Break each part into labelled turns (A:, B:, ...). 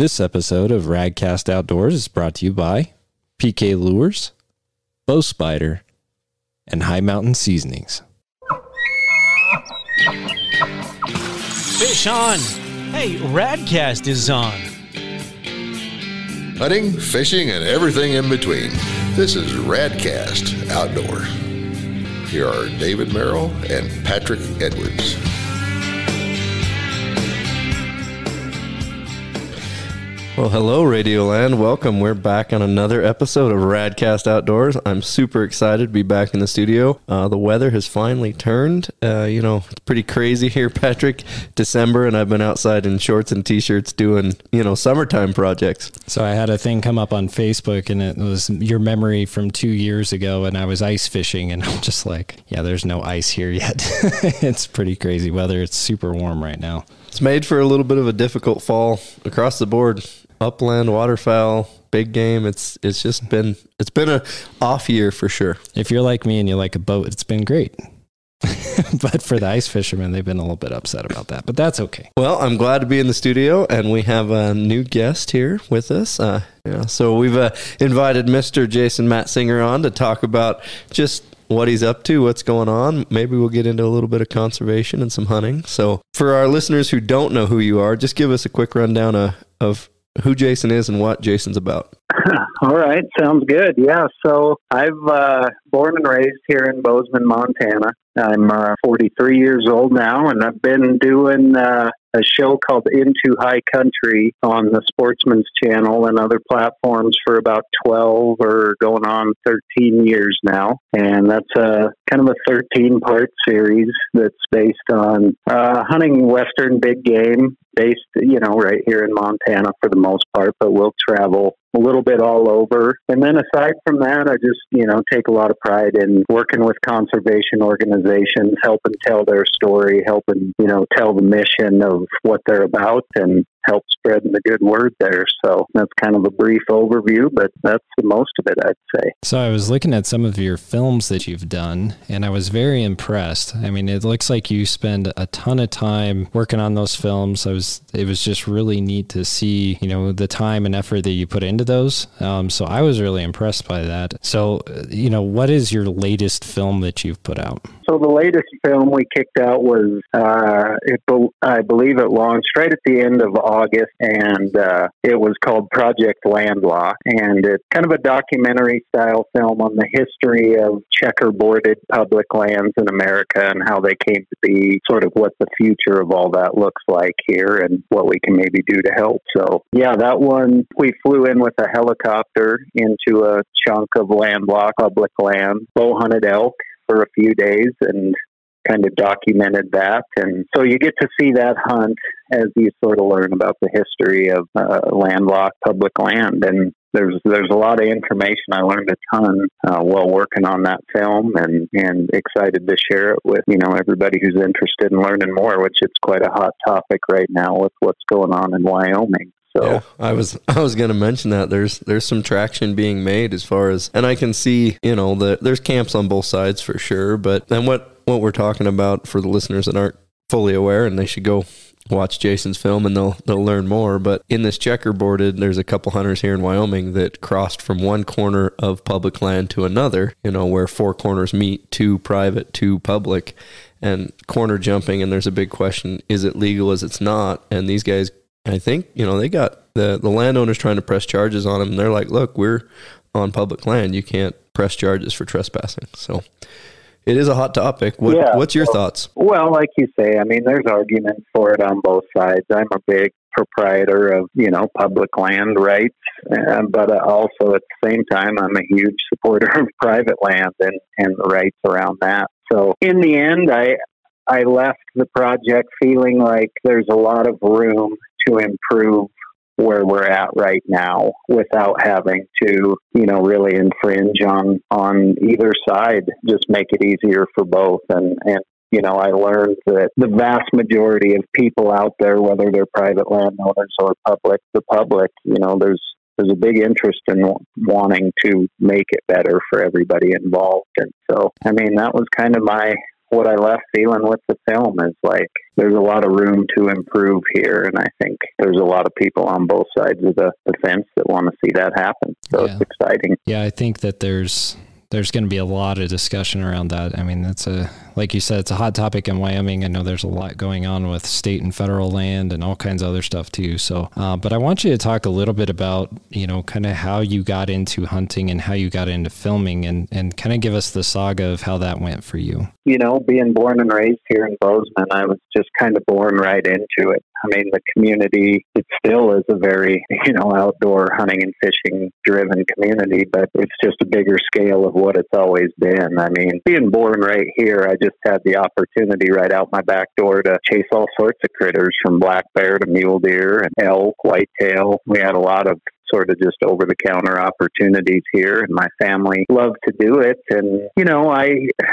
A: This episode of RadCast Outdoors is brought to you by PK Lures, Bow Spider, and High Mountain Seasonings.
B: Fish on! Hey, RadCast is on!
C: Hunting, fishing, and everything in between. This is RadCast Outdoors. Here are David Merrill and Patrick Edwards.
D: Well, hello, Radioland. Welcome. We're back on another episode of RadCast Outdoors. I'm super excited to be back in the studio. The weather has finally turned. It's pretty crazy here, Patrick. December, and I've been outside in shorts and t-shirts doing, summertime projects.
A: So I had a thing come up on Facebook, and it was your memory from 2 years ago, and I was ice fishing, and I'm just like, yeah, there's no ice here yet. It's pretty crazy weather. It's super warm right now.
D: It's made for a little bit of a difficult fall across the board. Upland, waterfowl, big game. It's been a off year for sure.
A: If you're like me and you like a boat, it's been great. But for the ice fishermen, they've been a little bit upset about that, but that's okay.
D: Well, I'm glad to be in the studio, and we have a new guest here with us. So we've invited Mr. Jason Matzinger on to talk about just what he's up to, what's going on. Maybe we'll get into a little bit of conservation and some hunting. So for our listeners who don't know who you are, just give us a quick rundown of who Jason is and what Jason's about.
E: All right. Sounds good. Yeah. So I've born and raised here in Bozeman, Montana. I'm 43 years old now, and I've been doing a show called Into High Country on the Sportsman's Channel and other platforms for about 12 or going on 13 years now. And that's kind of a 13-part series that's based on hunting Western big game, based, right here in Montana for the most part, but we'll travel a little bit all over. And then aside from that, I just, take a lot of pride in working with conservation organizations, helping tell their story, helping, tell the mission of what they're about and help spreading the good word there. So that's kind of a brief overview, but that's the most of it, I'd say.
A: So I was looking at some of your films that you've done, and I was very impressed. I mean, it looks like you spend a ton of time working on those films. It was just really neat to see, the time and effort that you put into those. So I was really impressed by that. So, what is your latest film that you've put out?
E: So the latest film we kicked out was, I believe it launched right at the end of August, and it was called Project Landlocked, and it's kind of a documentary style film on the history of checkerboarded public lands in America and how they came to be, sort of what the future of all that looks like here and what we can maybe do to help. So yeah, that one, we flew in with a helicopter into a chunk of landlocked public land, bow hunted elk for a few days and kind of documented that. And so you get to see that hunt as you sort of learn about the history of landlocked public land. And there's a lot of information. I learned a ton while working on that film, and excited to share it with, everybody who's interested in learning more, which it's quite a hot topic right now with what's going on in Wyoming. So
D: yeah, I was going to mention that there's some traction being made as far as, and I can see, there's camps on both sides for sure. But then what we're talking about for the listeners that aren't fully aware, and they should go watch Jason's film and they'll learn more. But in this checkerboarded, there's a couple hunters here in Wyoming that crossed from one corner of public land to another, where four corners meet, two private, two public, and corner jumping. And there's a big question, is it legal, is it's not? And these guys, I think, they got the landowners trying to press charges on them. And they're like, look, we're on public land. You can't press charges for trespassing. So it is a hot topic. What's your thoughts?
E: Well, like you say, I mean, there's arguments for it on both sides. I'm a big proprietor of, public land rights, but also at the same time, I'm a huge supporter of private land and the rights around that. So in the end, I left the project feeling like there's a lot of room to improve where we're at right now without having to, really infringe on either side, just make it easier for both. And I learned that the vast majority of people out there, whether they're private landowners or the public, there's a big interest in wanting to make it better for everybody involved. And so, I mean, that was kind of my what I left feeling with the film is like there's a lot of room to improve here, and I think there's a lot of people on both sides of the fence that want to see that happen. So it's exciting.
A: Yeah, I think that there's going to be a lot of discussion around that. I mean, like you said, it's a hot topic in Wyoming. I know there's a lot going on with state and federal land and all kinds of other stuff too. So, but I want you to talk a little bit about, kind of how you got into hunting and how you got into filming, and kind of give us the saga of how that went for you.
E: Being born and raised here in Bozeman, I was just kind of born right into it. I mean, the community, it still is a very, outdoor hunting and fishing driven community, but it's just a bigger scale of what it's always been. I mean, being born right here, I just had the opportunity right out my back door to chase all sorts of critters, from black bear to mule deer and elk, whitetail. We had a lot of sort of just over-the-counter opportunities here, and my family loved to do it. And,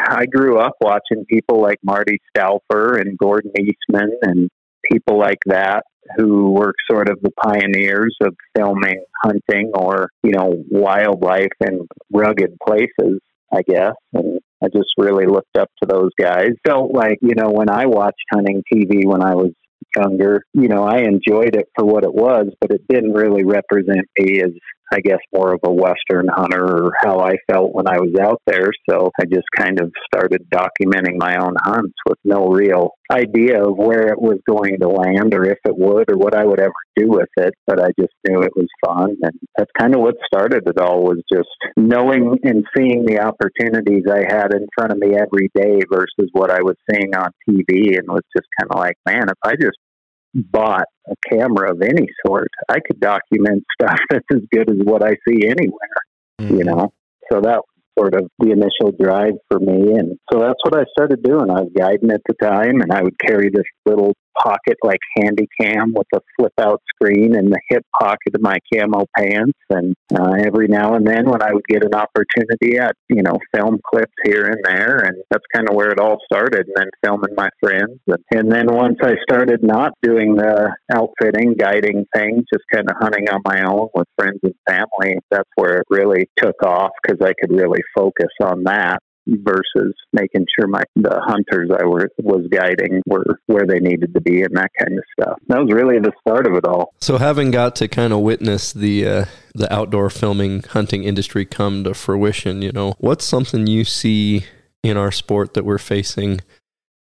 E: I grew up watching people like Marty Stauffer and Gordon Eastman and people like that who were sort of the pioneers of filming hunting or, wildlife in rugged places, I guess. And I just really looked up to those guys. Felt like, when I watched hunting TV when I was younger, I enjoyed it for what it was, but it didn't really represent me as, I guess, more of a Western hunter or how I felt when I was out there. So I just kind of started documenting my own hunts with no real idea of where it was going to land or if it would or what I would ever do with it. But I just knew it was fun. And that's kind of what started it all, was just knowing and seeing the opportunities I had in front of me every day versus what I was seeing on TV, and was just kind of like, man, if I just bought a camera of any sort, I could document stuff that's as good as what I see anywhere, So that was sort of the initial drive for me. And so that's what I started doing. I was guiding at the time, and I would carry this little pocket like handy cam with a flip out screen in the hip pocket of my camo pants. And every now and then when I would get an opportunity, I'd, film clips here and there. And that's kind of where it all started. And then filming my friends. And then once I started not doing the outfitting, guiding thing, just kind of hunting on my own with friends and family, that's where it really took off, because I could really focus on that versus making sure the hunters I was guiding were where they needed to be and that kind of stuff. That was really the start of it all.
D: So having got to kind of witness the outdoor filming hunting industry come to fruition, what's something you see in our sport that we're facing?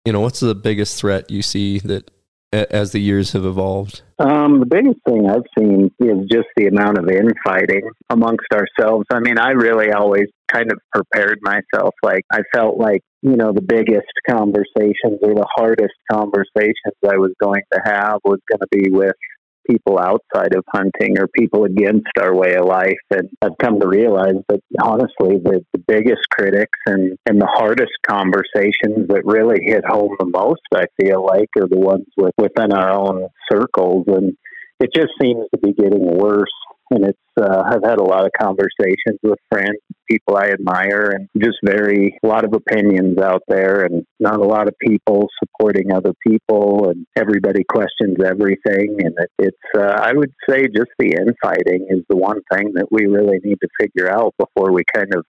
D: What's the biggest threat you see that as the years have evolved?
E: The biggest thing I've seen is just the amount of infighting amongst ourselves. I mean, I really always kind of prepared myself. Like, I felt like, the biggest conversations or the hardest conversations I was going to have was going to be with people outside of hunting or people against our way of life. And I've come to realize that, honestly, the biggest critics and the hardest conversations that really hit home the most, I feel like, are the ones within our own circles. And it just seems to be getting worse. And it's I've had a lot of conversations with friends, people I admire, and just a lot of opinions out there, and not a lot of people supporting other people, and everybody questions everything. And it's I would say just the infighting is the one thing that we really need to figure out before we kind of,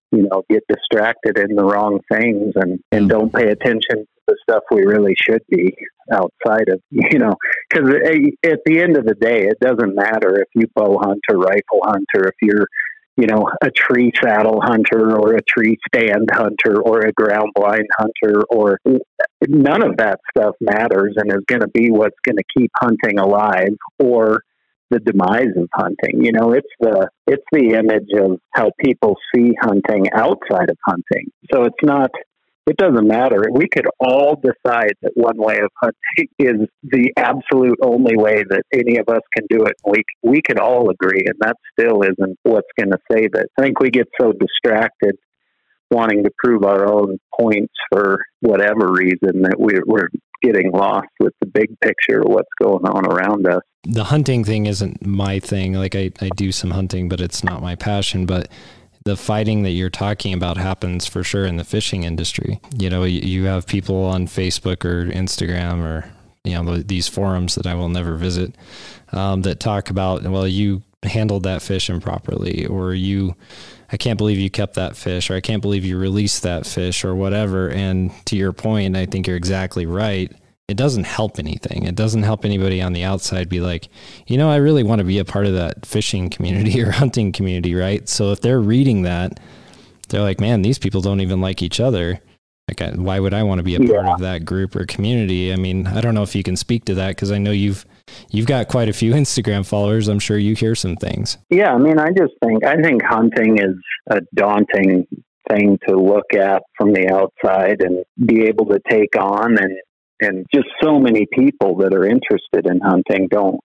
E: get distracted in the wrong things and don't pay attention to the stuff we really should be outside of, because at the end of the day, it doesn't matter if you bow hunt or rifle hunt, or if you're, a tree saddle hunter or a tree stand hunter or a ground blind hunter, or none of that stuff matters and is going to be what's going to keep hunting alive or the demise of hunting. It's the image of how people see hunting outside of hunting. So it doesn't matter. We could all decide that one way of hunting is the absolute only way that any of us can do it. We could all agree, and that still isn't what's going to save it. I think we get so distracted wanting to prove our own points for whatever reason that we're getting lost with the big picture of what's going on around us.
A: The hunting thing isn't my thing. Like, I do some hunting, but it's not my passion. But the fighting that you're talking about happens for sure in the fishing industry. You have people on Facebook or Instagram or, these forums that I will never visit, that talk about, well, you handled that fish improperly, or I can't believe you kept that fish, or I can't believe you released that fish, or whatever. And to your point, I think you're exactly right. It doesn't help anything. It doesn't help anybody on the outside be like, I really want to be a part of that fishing community or hunting community, right? So if they're reading that, they're like, man, these people don't even like each other. Like, why would I want to be a part of that group or community? I mean, I don't know if you can speak to that, because I know you've got quite a few Instagram followers. I'm sure you hear some things.
E: Yeah, I mean, I think hunting is a daunting thing to look at from the outside and be able to take on, and just so many people that are interested in hunting don't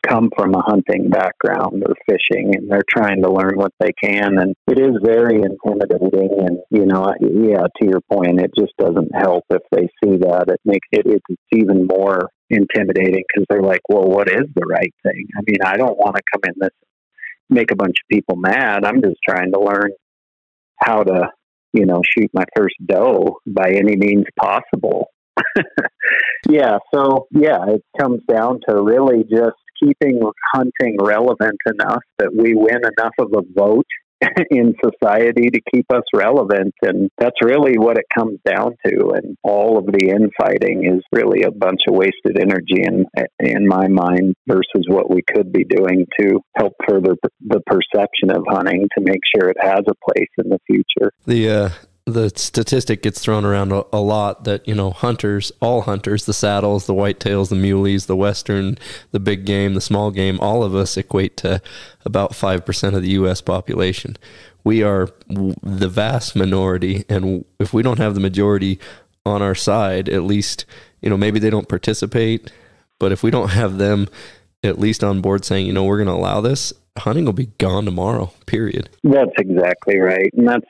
E: come from a hunting background or fishing, and they're trying to learn what they can, and it is very intimidating. And to your point, it just doesn't help if they see that. It makes it's even more intimidating, because they're like, well, what is the right thing? I mean, I don't want to come in this make a bunch of people mad. I'm just trying to learn how to shoot my first doe by any means possible. It comes down to really just keeping hunting relevant enough that we win enough of a vote in society to keep us relevant. And that's really what it comes down to. And all of the infighting is really a bunch of wasted energy in my mind, versus what we could be doing to help further the perception of hunting, to make sure it has a place in the future.
D: The statistic gets thrown around a lot that, hunters, all hunters, the saddles, the whitetails, the muleys, the western, the big game, the small game, all of us equate to about 5% of the U.S. population. We are the vast minority, and if we don't have the majority on our side, at least, maybe they don't participate, but if we don't have them at least on board saying, we're going to allow this, hunting will be gone tomorrow, period.
E: That's exactly right. And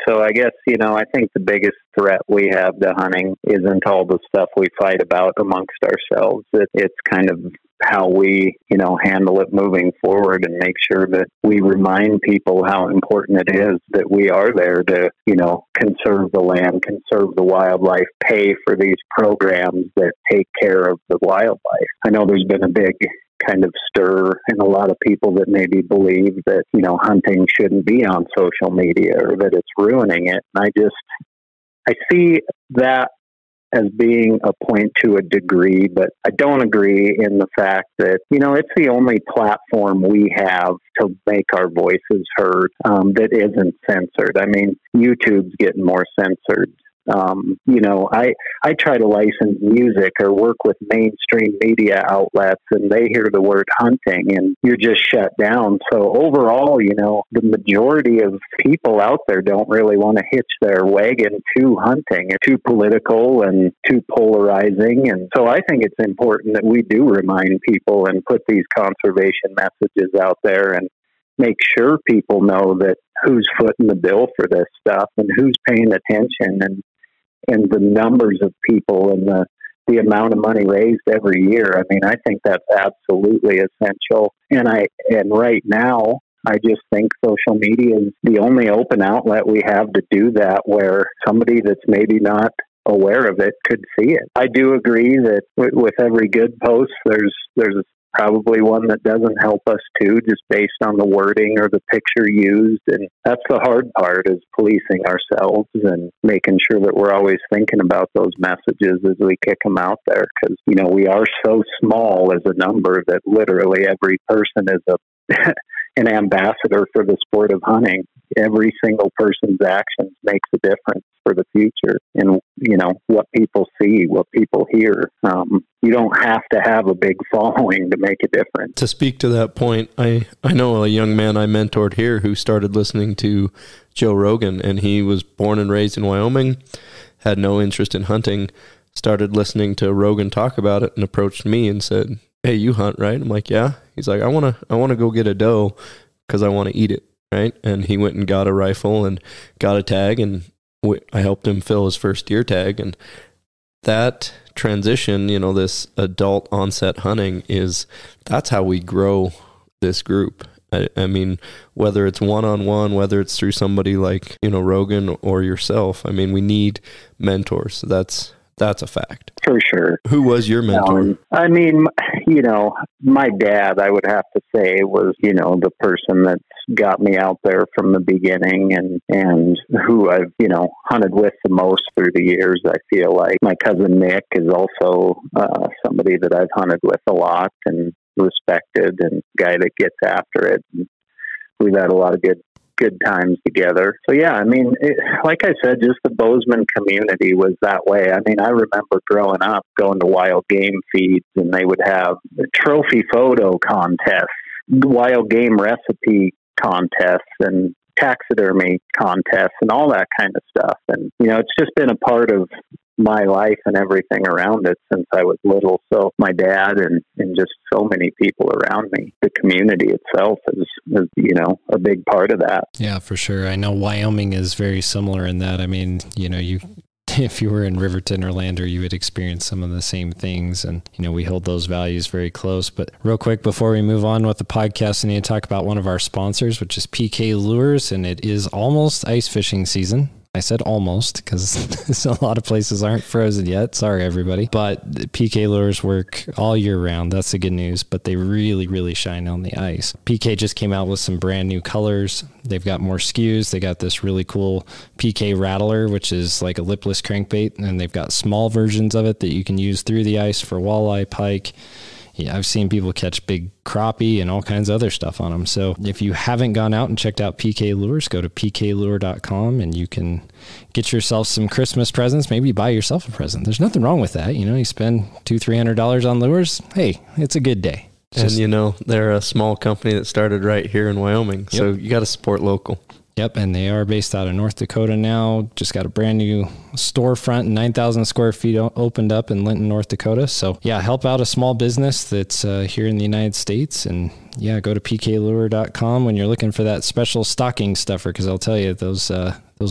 E: so I guess, I think the biggest threat we have to hunting isn't all the stuff we fight about amongst ourselves. It's kind of how we, handle it moving forward, and make sure that we remind people how important it is that we are there to, conserve the land, conserve the wildlife, pay for these programs that take care of the wildlife. I know there's been a big kind of stir in a lot of people that maybe believe that, hunting shouldn't be on social media, or that it's ruining it. And I see that as being a point to a degree, but I don't agree in the fact that, it's the only platform we have to make our voices heard that isn't censored. I mean, YouTube's getting more censored. I try to license music or work with mainstream media outlets, and they hear the word hunting and you're just shut down. So overall, the majority of people out there don't really want to hitch their wagon to hunting. It's too political and too polarizing. And so I think it's important that we do remind people and put these conservation messages out there, and make sure people know that who's footing the bill for this stuff, and who's paying attention, and the numbers of people, and the amount of money raised every year. I mean, I think that's absolutely essential. And right now, I just think social media is the only open outlet we have to do that, where somebody that's maybe not aware of it could see it. I do agree that with every good post, there's probably one that doesn't help us too, just based on the wording or the picture used. And that's the hard part, is policing ourselves and making sure that we're always thinking about those messages as we kick them out there. Because, we are so small as a number that literally every person is an ambassador for the sport of hunting. Every single person's actions makes a difference for the future, and what people see, what people hear. You don't have to have a big following to make a difference.
D: To speak to that point, I know a young man I mentored here who started listening to Joe Rogan, and he was born and raised in Wyoming, had no interest in hunting, started listening to Rogan talk about it, and approached me and said, "Hey, you hunt, right?" I'm like, "Yeah." He's like, I want to go get a doe because I want to eat it, right? And he went and got a rifle and got a tag, and I helped him fill his first deer tag. And that transition, this adult onset hunting, that's how we grow this group. I mean, whether it's one-on-one, whether it's through somebody like, Rogan or yourself, I mean, we need mentors. That's That's a fact.
E: For sure.
D: Who was your mentor?
E: I mean, my dad, I would have to say, was, the person that's got me out there from the beginning and who I've, hunted with the most through the years. I feel like my cousin Nick is also somebody that I've hunted with a lot and respected, and guy that gets after it. And we've had a lot of good times together. So yeah, I mean, like I said, just the Bozeman community was that way. I mean, I remember growing up going to wild game feeds, and they would have trophy photo contests, wild game recipe contests, and taxidermy contests, and all that kind of stuff. And, it's just been a part of my life and everything around it since I was little. So my dad and just so many people around me, the community itself is a big part of that.
A: Yeah, for sure. I know Wyoming is very similar in that. I mean, if you were in Riverton or Lander, you would experience some of the same things. And, we hold those values very close. But real quick, before we move on with the podcast, I need to talk about one of our sponsors, which is PK Lures. And it is almost ice fishing season. I said almost because a lot of places aren't frozen yet. Sorry, everybody. But PK Lures work all year round. That's the good news. But they really, really shine on the ice. PK just came out with some brand new colors. They've got more SKUs. They got this really cool PK Rattler, which is like a lipless crankbait. And they've got small versions of it that you can use through the ice for walleye, pike. Yeah, I've seen people catch big crappie and all kinds of other stuff on them. So if you haven't gone out and checked out PK Lures, go to pklure.com and you can get yourself some Christmas presents. Maybe buy yourself a present. There's nothing wrong with that. You spend $200-$300 on lures. Hey, it's a good day.
D: They're a small company that started right here in Wyoming. So you got to support local.
A: Yep, and they are based out of North Dakota now. Just got a brand new storefront, 9,000 square feet opened up in Linton, North Dakota. So, yeah, help out a small business that's here in the United States. And, yeah, go to pklure.com when you're looking for that special stocking stuffer, because I'll tell you, those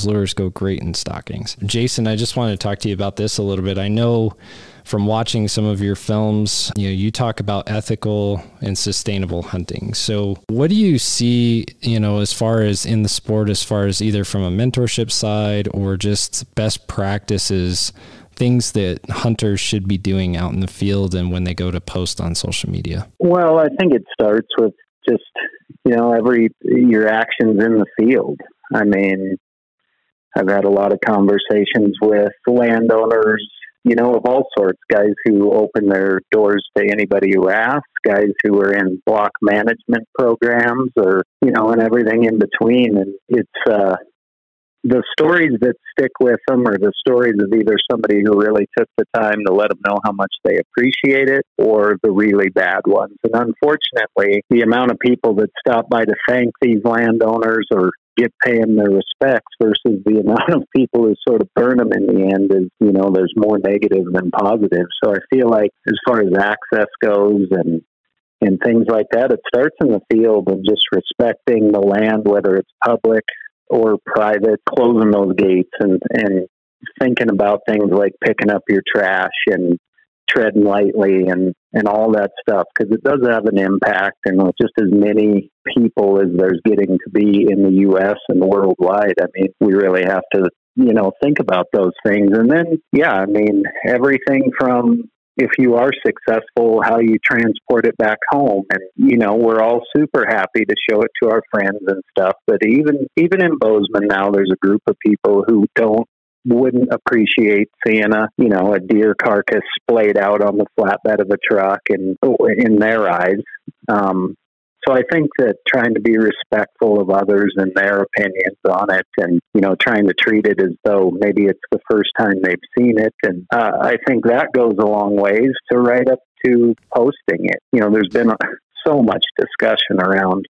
A: lures go great in stockings. Jason, I just wanted to talk to you about this a little bit. I know from watching some of your films, you talk about ethical and sustainable hunting. So what do you see, as far as in the sport, as far as either from a mentorship side or just best practices, things that hunters should be doing out in the field and when they go to post on social media?
E: Well, I think it starts with just, your actions in the field. I mean, I've had a lot of conversations with landowners, of all sorts, guys who open their doors to anybody who asks, guys who are in block management programs or, and everything in between. And it's the stories that stick with them are the stories of either somebody who really took the time to let them know how much they appreciate it or the really bad ones. And unfortunately, the amount of people that stop by to thank these landowners or pay them their respects versus the amount of people who sort of burn them in the end is, there's more negative than positive. So I feel like as far as access goes and things like that, it starts in the field and just respecting the land, whether it's public or private, closing those gates and thinking about things like picking up your trash and treading lightly and all that stuff, because it does have an impact. And with just as many people as there's getting to be in the U.S. and worldwide, I mean, we really have to, think about those things. And then, everything from if you are successful, how you transport it back home. And, we're all super happy to show it to our friends and stuff. But even in Bozeman now, there's a group of people who wouldn't appreciate seeing a deer carcass splayed out on the flatbed of a truck and in their eyes. So I think that trying to be respectful of others and their opinions on it and, trying to treat it as though maybe it's the first time they've seen it. And I think that goes a long ways to right up to posting it. There's been so much discussion around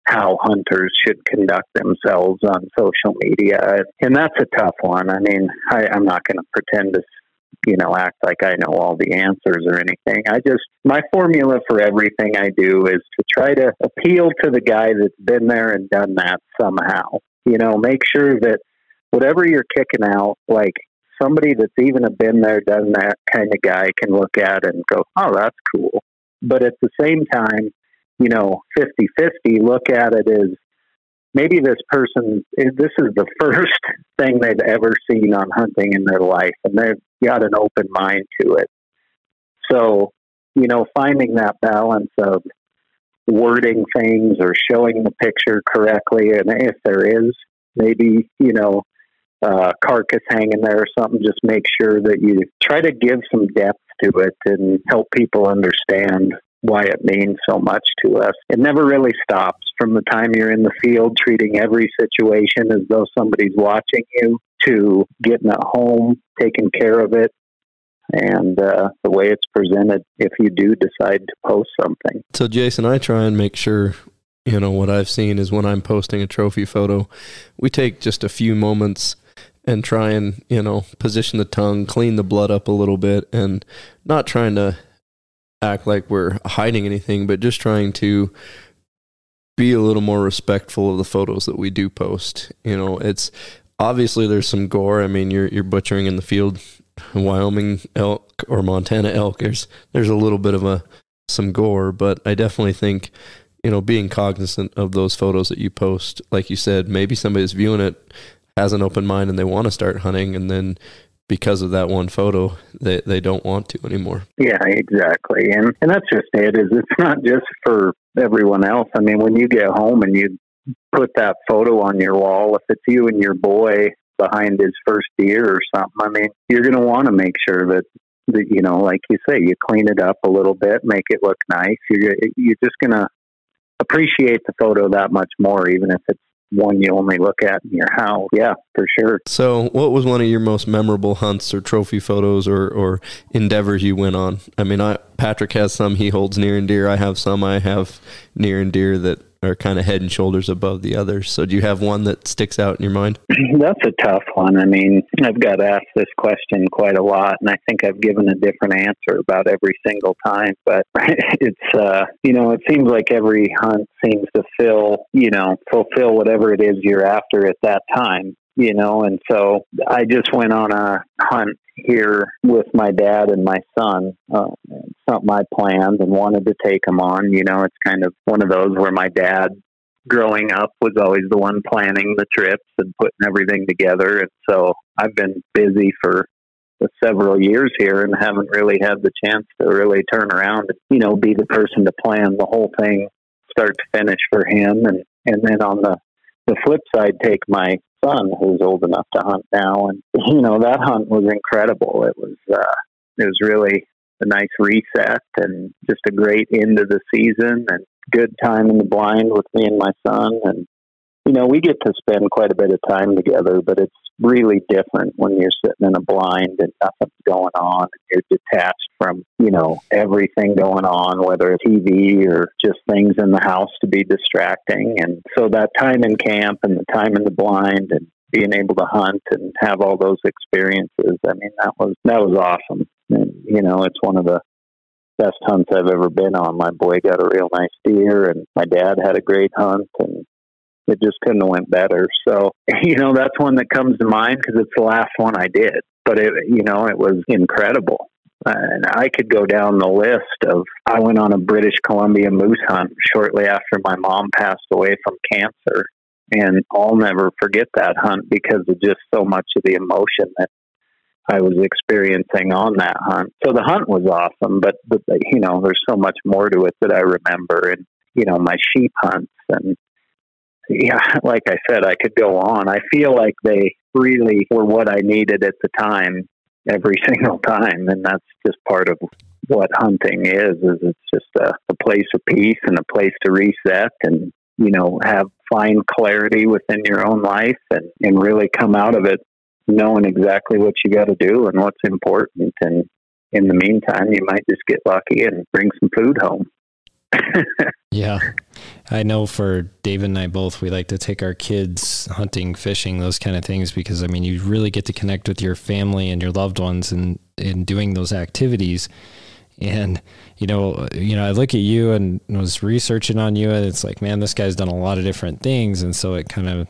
E: how hunters should conduct themselves on social media. And that's a tough one. I mean, I'm not going to pretend to, act like I know all the answers or anything. My formula for everything I do is to try to appeal to the guy that's been there and done that somehow. Make sure that whatever you're kicking out, like somebody that's even been there, done that kind of guy can look at it and go, oh, that's cool. But at the same time, 50-50, look at it as maybe this is the first thing they've ever seen on hunting in their life, and they've got an open mind to it. So, finding that balance of wording things or showing the picture correctly, and if there is maybe, carcass hanging there or something, just make sure that you try to give some depth to it and help people understand why it means so much to us. It never really stops from the time you're in the field, treating every situation as though somebody's watching you, to getting at home, taking care of it, and the way it's presented if you do decide to post something.
D: So, Jason, I try and make sure, what I've seen is when I'm posting a trophy photo, we take just a few moments and try and, position the tongue, clean the blood up a little bit, and not trying to act like we're hiding anything, but just trying to be a little more respectful of the photos that we do post. It's obviously there's some gore. I mean, you're butchering in the field. Wyoming elk or Montana elk, there's a little bit of some gore, but I definitely think, being cognizant of those photos that you post, like you said, maybe somebody's viewing it, has an open mind, and they want to start hunting, and then because of that one photo, they don't want to anymore.
E: Yeah, exactly. And that's just it, is it's not just for everyone else. I mean, when you get home and you put that photo on your wall, if it's you and your boy behind his first deer or something, I mean, you're going to want to make sure that, like you say, you clean it up a little bit, make it look nice. You're just going to appreciate the photo that much more, even if it's one you only look at in your house. Yeah, for sure.
D: So what was one of your most memorable hunts or trophy photos or endeavors you went on? I mean, Patrick has some he holds near and dear. I have some I have near and dear that are kind of head and shoulders above the others. So do you have one that sticks out in your mind?
E: That's a tough one. I mean, I've got asked this question quite a lot, and I think I've given a different answer about every single time. But it's, it seems like every hunt seems to fulfill whatever it is you're after at that time, and so I just went on a hunt here with my dad and my son, something I planned and wanted to take him on. It's kind of one of those where my dad growing up was always the one planning the trips and putting everything together. And so I've been busy for several years here and haven't really had the chance to really turn around and, be the person to plan the whole thing start to finish for him. And then on the flip side, take my son, who's old enough to hunt now. And, that hunt was incredible. It was really a nice reset and just a great end of the season and good time in the blind with me and my son. And, we get to spend quite a bit of time together, but it's really different when you're sitting in a blind and nothing's going on. You're detached from, everything going on, whether it's TV or just things in the house to be distracting. And so that time in camp and the time in the blind and being able to hunt and have all those experiences, I mean, that was awesome. And, it's one of the best hunts I've ever been on. My boy got a real nice deer and my dad had a great hunt, and it just couldn't have went better. So, that's one that comes to mind because it's the last one I did, but it was incredible. And I could go down the list of, I went on a British Columbia moose hunt shortly after my mom passed away from cancer. And I'll never forget that hunt because of just so much of the emotion that I was experiencing on that hunt. So the hunt was awesome, but there's so much more to it that I remember. And, my sheep hunts and, yeah, like I said, I could go on. I feel like they really were what I needed at the time, every single time. And that's just part of what hunting is it's just a place of peace and a place to reset and, find clarity within your own life and really come out of it knowing exactly what you got to do and what's important. And in the meantime, you might just get lucky and bring some food home.
A: Yeah. I know for David and I both, we like to take our kids hunting, fishing, those kind of things, because I mean, you really get to connect with your family and your loved ones in doing those activities. And, I look at you and was researching on you and it's like, man, this guy's done a lot of different things. And so it kind of,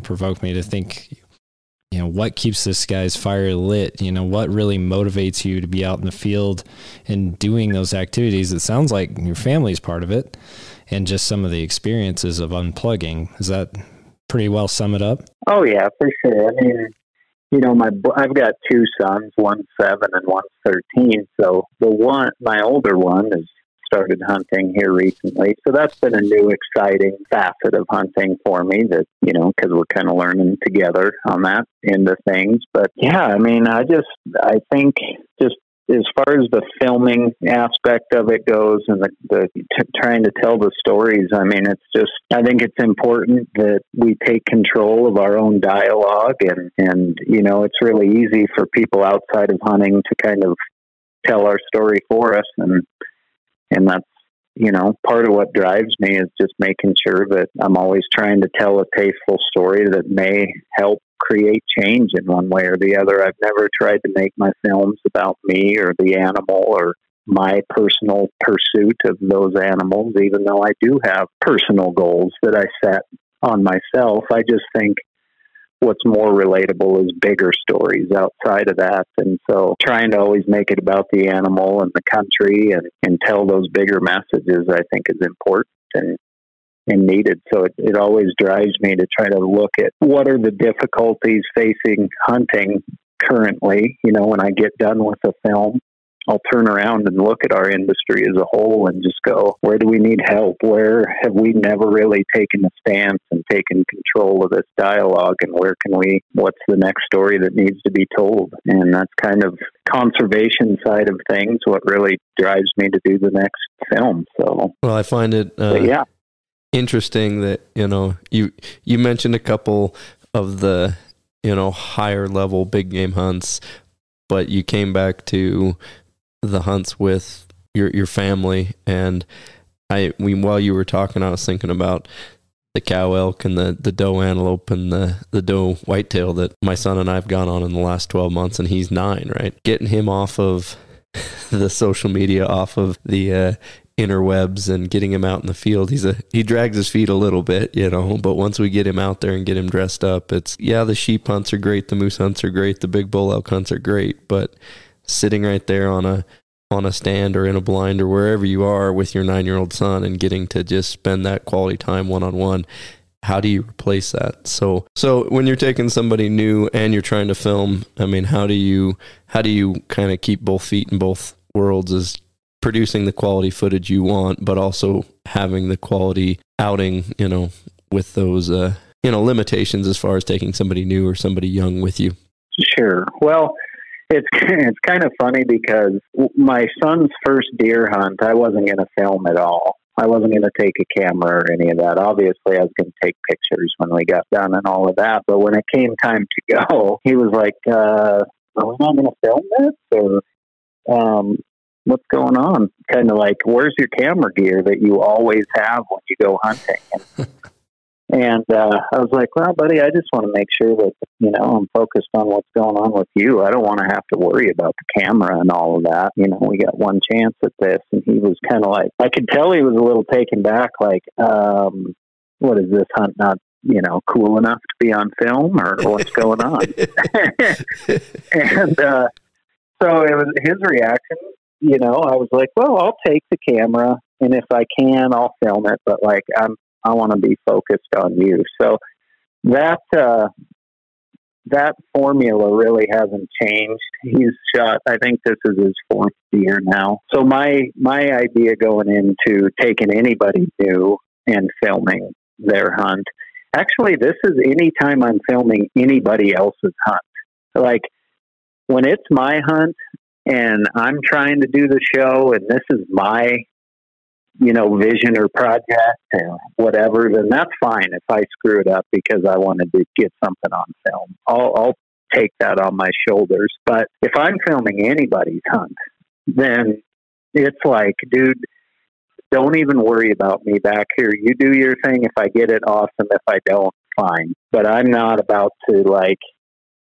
A: provoked me to think, what keeps this guy's fire lit? What really motivates you to be out in the field and doing those activities? It sounds like your family's part of it. and just some of the experiences of unplugging. Does that pretty well sum it up?
E: Oh yeah, for sure. I mean, I've got two sons, one's 7 and one's 13. So my older one has started hunting here recently. So that's been a new, exciting facet of hunting for me that, because we're kind of learning together on that end of things. But yeah, I mean, I think just as far as the filming aspect of it goes and the trying to tell the stories, I mean, I think it's important that we take control of our own dialogue and it's really easy for people outside of hunting to kind of tell our story for us. And that's, part of what drives me is just making sure that I'm always trying to tell a tasteful story that may help create change in one way or the other. I've never tried to make my films about me or the animal or my personal pursuit of those animals, even though I do have personal goals that I set on myself. I just think what's more relatable is bigger stories outside of that. And so trying to always make it about the animal and the country and tell those bigger messages, I think is important and needed. So it always drives me to try to look at what are the difficulties facing hunting currently. When I get done with a film, I'll turn around and look at our industry as a whole and just go, where do we need help? Where have we never really taken a stance and taken control of this dialogue? And what's the next story that needs to be told? And that's kind of conservation side of things, what really drives me to do the next film. So,
D: well, I find it interesting that, you mentioned a couple of the, higher level big game hunts, but you came back to the hunts with your family. And while you were talking, I was thinking about the cow elk and the doe antelope and the doe whitetail that my son and I have gone on in the last 12 months, and he's 9, right? Getting him off of the social media, off of the interwebs, and getting him out in the field. He drags his feet a little bit, but once we get him out there and get him dressed up, the sheep hunts are great, the moose hunts are great, the big bull elk hunts are great, but sitting right there on a stand or in a blind or wherever you are with your 9-year-old son and getting to just spend that quality time one-on-one, how do you replace that? So when you're taking somebody new and you're trying to film, I mean, how do you kind of keep both feet in both worlds, as producing the quality footage you want, but also having the quality outing, with those, limitations as far as taking somebody new or somebody young with you?
E: Sure. Well, it's kind of funny because my son's first deer hunt, I wasn't going to film at all. I wasn't going to take a camera or any of that. Obviously, I was going to take pictures when we got done and all of that. But when it came time to go, he was like, are we not going to film this? Or what's going on? Kind of like, where's your camera gear that you always have when you go hunting? And I was like, well, buddy, I just want to make sure that, I'm focused on what's going on with you. I don't want to have to worry about the camera and all of that. We got one chance at this. And he was kind of like, I could tell he was a little taken back, like, what is this hunt not, cool enough to be on film, or what's going on? And so it was his reaction. I was like, well, I'll take the camera, and if I can, I'll film it. But like, I want to be focused on you. So that formula really hasn't changed. He's shot, I think this is his 4th deer now. So my idea going into taking anybody new and filming their hunt, actually, this is anytime I'm filming anybody else's hunt. Like, when it's my hunt and I'm trying to do the show and this is my vision or project or whatever, then that's fine if I screw it up because I wanted to get something on film. I'll take that on my shoulders. But if I'm filming anybody's hunt, then it's like, dude, don't even worry about me back here. You do your thing. If I get it, awesome. If I don't, fine. But I'm not about to like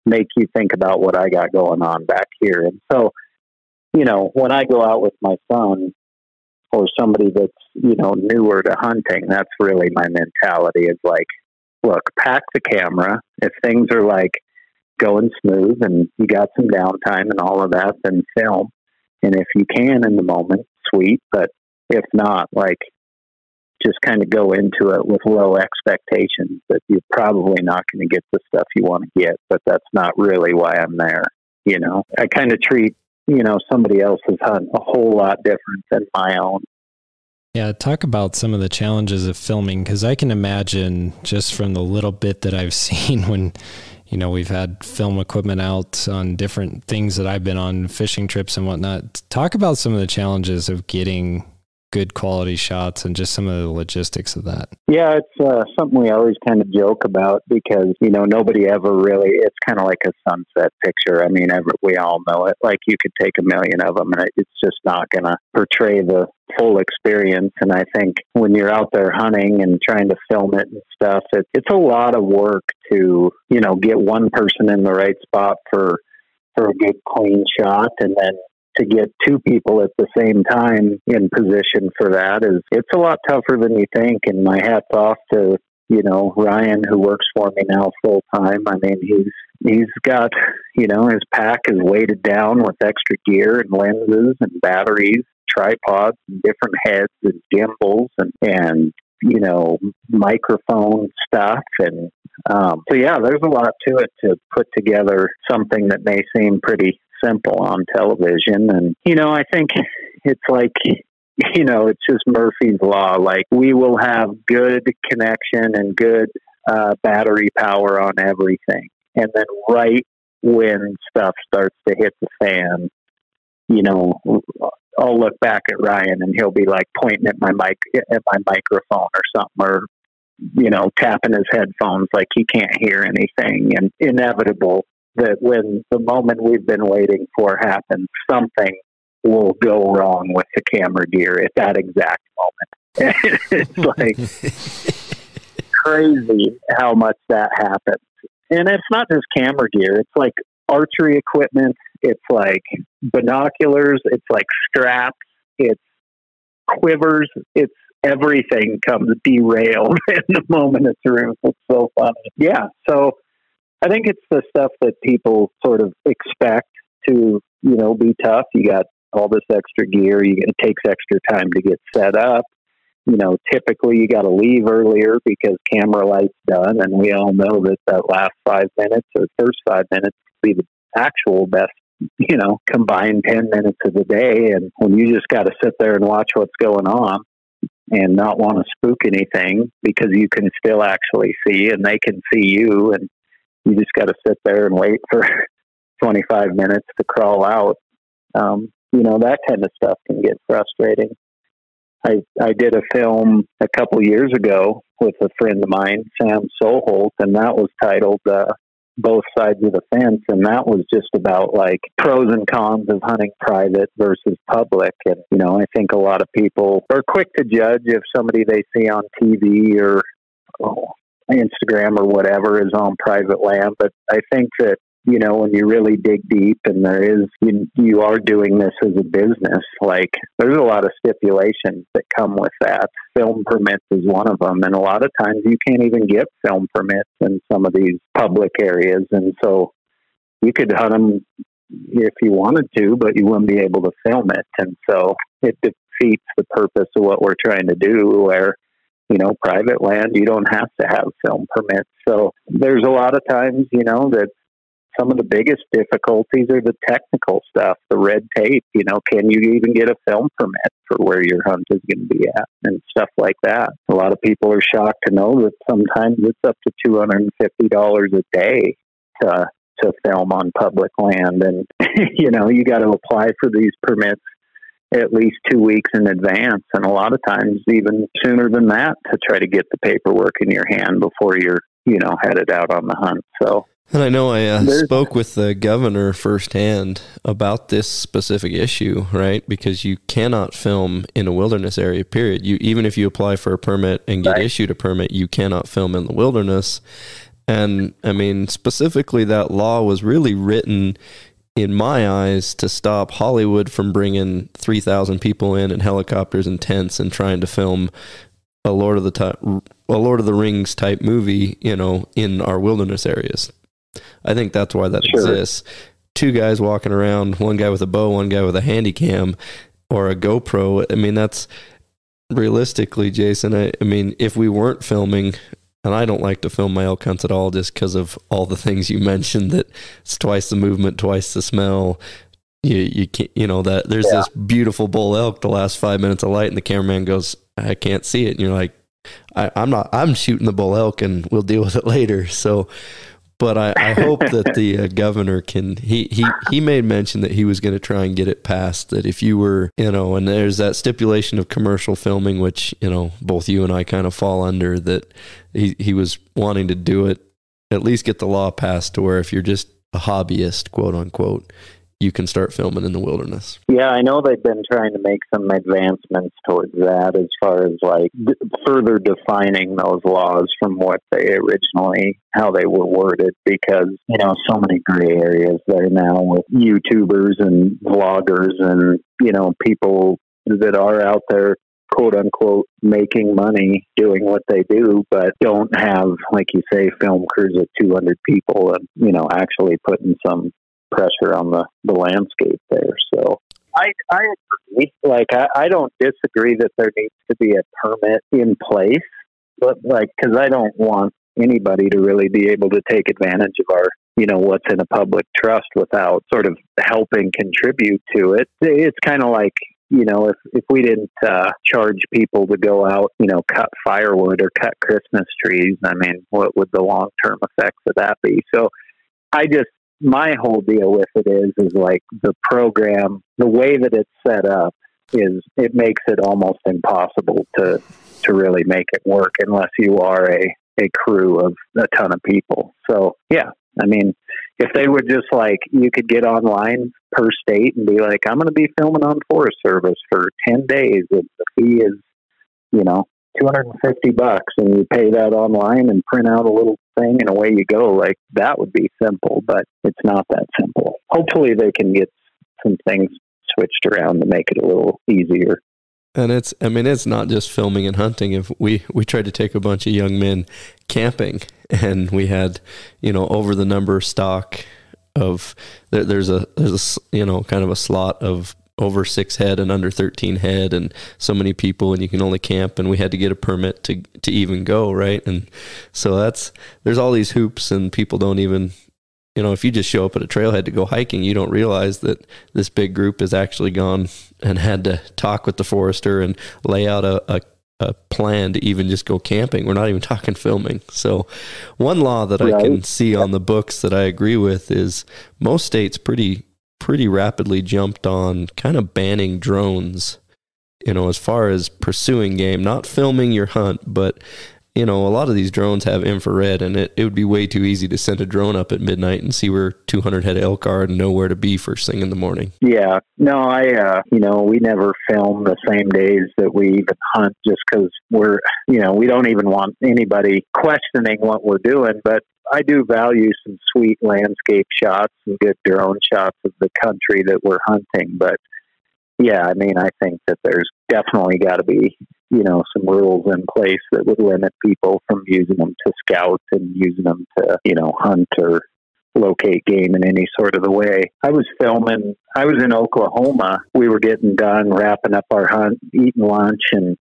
E: make you think about what I got going on back here. And so, when I go out with my son, or somebody that's, newer to hunting, that's really my mentality is like, look, pack the camera. If things are like going smooth and you got some downtime and all of that, then film. And if you can in the moment, sweet. But if not, like, just kind of go into it with low expectations that you're probably not going to get the stuff you want to get, but that's not really why I'm there. You know, I kind of treat, somebody else's hunt a whole lot different than my own.
A: Yeah, talk about some of the challenges of filming, because I can imagine just from the little bit that I've seen when, we've had film equipment out on different things that I've been on, fishing trips and whatnot. Talk about some of the challenges of getting good quality shots and just some of the logistics of that.
E: Yeah, it's something we always kind of joke about because, nobody ever really, it's kind of like a sunset picture. I mean, we all know it. Like you could take a million of them and it's just not going to portray the full experience. And I think when you're out there hunting and trying to film it and stuff, it's a lot of work to, get one person in the right spot for a good clean shot, and then to get two people at the same time in position for that it's a lot tougher than you think. And my hat's off to, Ryan, who works for me now full time. I mean, he's got, his pack is weighted down with extra gear and lenses and batteries, tripods and different heads and gimbals and microphone stuff. And so yeah, there's a lot to it to put together something that may seem pretty simple on television. And, I think it's like, it's just Murphy's Law. Like we will have good connection and good battery power on everything. And then right when stuff starts to hit the fan, I'll look back at Ryan and he'll be like pointing at my microphone or something, or, tapping his headphones like he can't hear anything. And inevitable that when the moment we've been waiting for happens, something will go wrong with the camera gear at that exact moment. It's like crazy how much that happens. And it's not just camera gear. It's like archery equipment. It's like binoculars. It's like straps. It's quivers. It's everything comes derailed in the moment it's through. It's so funny. Yeah. So I think it's the stuff that people sort of expect to, be tough. You got all this extra gear. It takes extra time to get set up. Typically you got to leave earlier because camera light's done. And we all know that last 5 minutes or first 5 minutes will be the actual best, combined 10 minutes of the day. And when you just got to sit there and watch what's going on and not want to spook anything because you can still actually see and they can see you, and you just got to sit there and wait for 25 minutes to crawl out. That kind of stuff can get frustrating. I did a film a couple years ago with a friend of mine, Sam Soholt, and that was titled Both Sides of the Fence. And that was just about like pros and cons of hunting private versus public. And, I think a lot of people are quick to judge if somebody they see on TV or Instagram or whatever is on private land. But I think that, when you really dig deep and you are doing this as a business, like there's a lot of stipulations that come with that. Film permits is one of them. And a lot of times you can't even get film permits in some of these public areas. And so you could hunt them if you wanted to, but you wouldn't be able to film it. And so it defeats the purpose of what we're trying to do, where private land, you don't have to have film permits. So there's a lot of times, that some of the biggest difficulties are the technical stuff, the red tape. Can you even get a film permit for where your hunt is going to be at and stuff like that? A lot of people are shocked to know that sometimes it's up to $250 a day to film on public land. And, you got to apply for these permits at least 2 weeks in advance, and a lot of times even sooner than that, to try to get the paperwork in your hand before you're, headed out on the hunt. So,
D: and I know I spoke with the governor firsthand about this specific issue, right? Because you cannot film in a wilderness area, period. Even if you apply for a permit and get issued a permit, you cannot film in the wilderness. And I mean, specifically, that law was really written, in my eyes, to stop Hollywood from bringing 3,000 people in helicopters and tents and trying to film a Lord of the Rings type movie, in our wilderness areas. I think that's why that exists. Two guys walking around, one guy with a bow, one guy with a handy cam or a GoPro. I mean, that's realistically, Jason, I mean, if we weren't filming, and I don't like to film my elk hunts at all just because of all the things you mentioned, that it's twice the movement, twice the smell. You can't, that there's this beautiful bull elk, the last 5 minutes of light, and the cameraman goes, I can't see it. And you're like, I'm shooting the bull elk and we'll deal with it later. So, but I hope that the governor can, he made mention that he was going to try and get it passed, that if you were, and there's that stipulation of commercial filming, which, both you and I kind of fall under, that he was wanting to do it, at least get the law passed to where if you're just a hobbyist, quote unquote, you can start filming in the wilderness.
E: Yeah, I know they've been trying to make some advancements towards that as far as further defining those laws from what they originally, how they were worded, because, so many gray areas there now with YouTubers and vloggers and, people that are out there, quote unquote, making money doing what they do, but don't have, like you say, film crews of 200 people and, actually putting some pressure on the landscape there. So I agree. I don't disagree that there needs to be a permit in place, but because I don't want anybody to really be able to take advantage of our, what's in a public trust without sort of helping contribute to it. It's kind of like, if we didn't charge people to go out, cut firewood or cut Christmas trees, I mean, what would the long-term effects of that be? So my whole deal with it is the program, the way that it's set up it makes it almost impossible to really make it work unless you are a crew of a ton of people. So, yeah, I mean, if they would just you could get online per state and be like, I'm going to be filming on Forest Service for 10 days. And the fee is, $250, and you pay that online and print out a little thing and away you go. That would be simple, but it's not that simple. Hopefully they can get some things switched around to make it a little easier.
D: And it's not just filming and hunting. If we tried to take a bunch of young men camping, and we had, over the number stock of, there's a kind of a slot of over 6 head and under 13 head and so many people, and you can only camp, and we had to get a permit to even go, right? And so there's all these hoops, and people don't even, if you just show up at a trailhead to go hiking, you don't realize that this big group has actually gone and had to talk with the forester and lay out a plan to even just go camping. We're not even talking filming. So one law that I can see on the books that I agree with is most states pretty rapidly jumped on kind of banning drones, as far as pursuing game, not filming your hunt, but, a lot of these drones have infrared, and it would be way too easy to send a drone up at midnight and see where 200 head elk are and know where to be first thing in the morning. Yeah.
E: No, we never film the same days that we even hunt just because we don't even want anybody questioning what we're doing, but I do value some sweet landscape shots and good drone shots of the country that we're hunting. But yeah, I mean, I think that there's definitely got to be, some rules in place that would limit people from using them to scout and using them to, hunt or locate game in any sort of the way. I was in Oklahoma. We were getting done wrapping up our hunt, eating lunch, and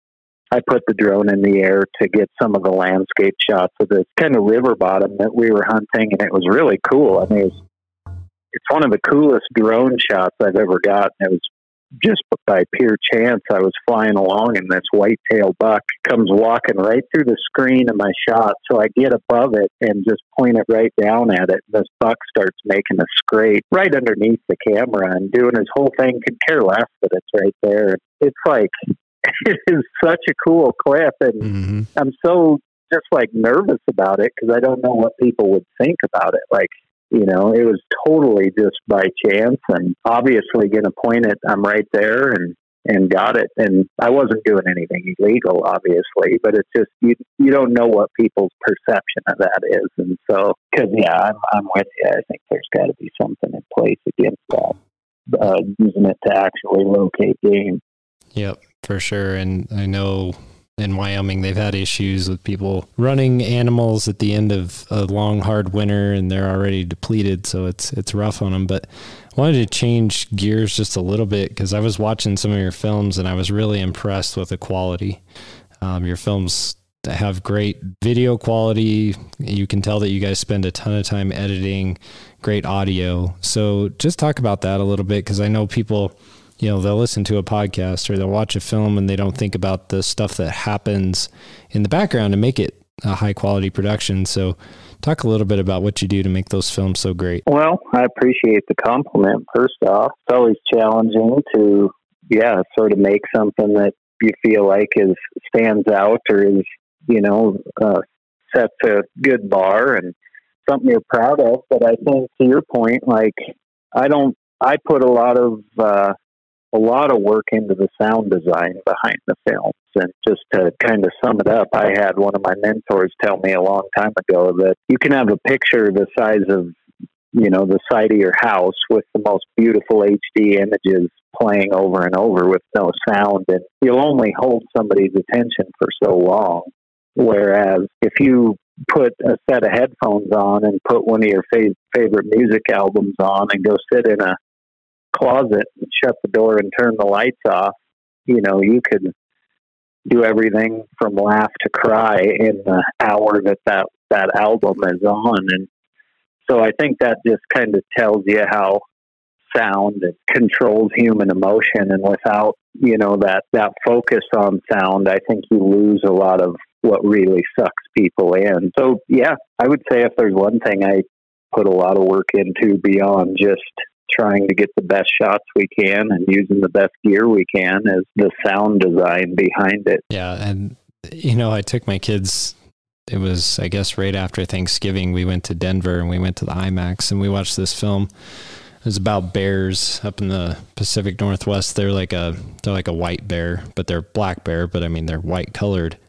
E: I put the drone in the air to get some of the landscape shots of this kind of river bottom that we were hunting, and it was really cool. I mean, it's one of the coolest drone shots I've ever gotten. It was just by pure chance. I was flying along, and this whitetail buck comes walking right through the screen of my shot. So I get above it and just point it right down at it. This buck starts making a scrape right underneath the camera and doing his whole thing. Could care less that it's right there. It's it is such a cool clip, and I'm so just nervous about it because I don't know what people would think about it. It was totally just by chance, and obviously going to point it. I'm right there and got it. And I wasn't doing anything illegal, obviously, but it's just, you don't know what people's perception of that is. And so, I'm with you. I think there's got to be something in place against that, using it to actually locate game.
A: Yep, for sure. And I know in Wyoming, they've had issues with people running animals at the end of a long, hard winter, and they're already depleted, so it's rough on them. But I wanted to change gears just a little bit because I was watching some of your films, and I was really impressed with the quality. Your films have great video quality. You can tell that you guys spend a ton of time editing, great audio. So just talk about that a little bit, because I know people, they'll listen to a podcast or they'll watch a film and they don't think about the stuff that happens in the background to make it a high quality production. So talk a little bit about what you do to make those films so great.
E: Well, I appreciate the compliment. First off, it's always challenging to, sort of make something that you feel like stands out or is, sets a good bar and something you're proud of. But I think, to your point, like I put a lot of work into the sound design behind the films. And just to kind of sum it up, I had one of my mentors tell me a long time ago that you can have a picture the size of, the side of your house with the most beautiful HD images playing over and over with no sound, and you'll only hold somebody's attention for so long. Whereas if you put a set of headphones on and put one of your favorite music albums on and go sit in a closet and shut the door and turn the lights off, you could do everything from laugh to cry in the hour that album is on. And so I think that just kind of tells you how sound controls human emotion. And without, that focus on sound, I think you lose a lot of what really sucks people in. So yeah, I would say if there's one thing I put a lot of work into beyond just trying to get the best shots we can and using the best gear we can is the sound design behind it.
A: Yeah. And, I took my kids, it was, I guess, right after Thanksgiving, we went to Denver and we went to the IMAX and we watched this film. It was about bears up in the Pacific Northwest. They're like a white bear, but they're black bear, but I mean, they're white colored.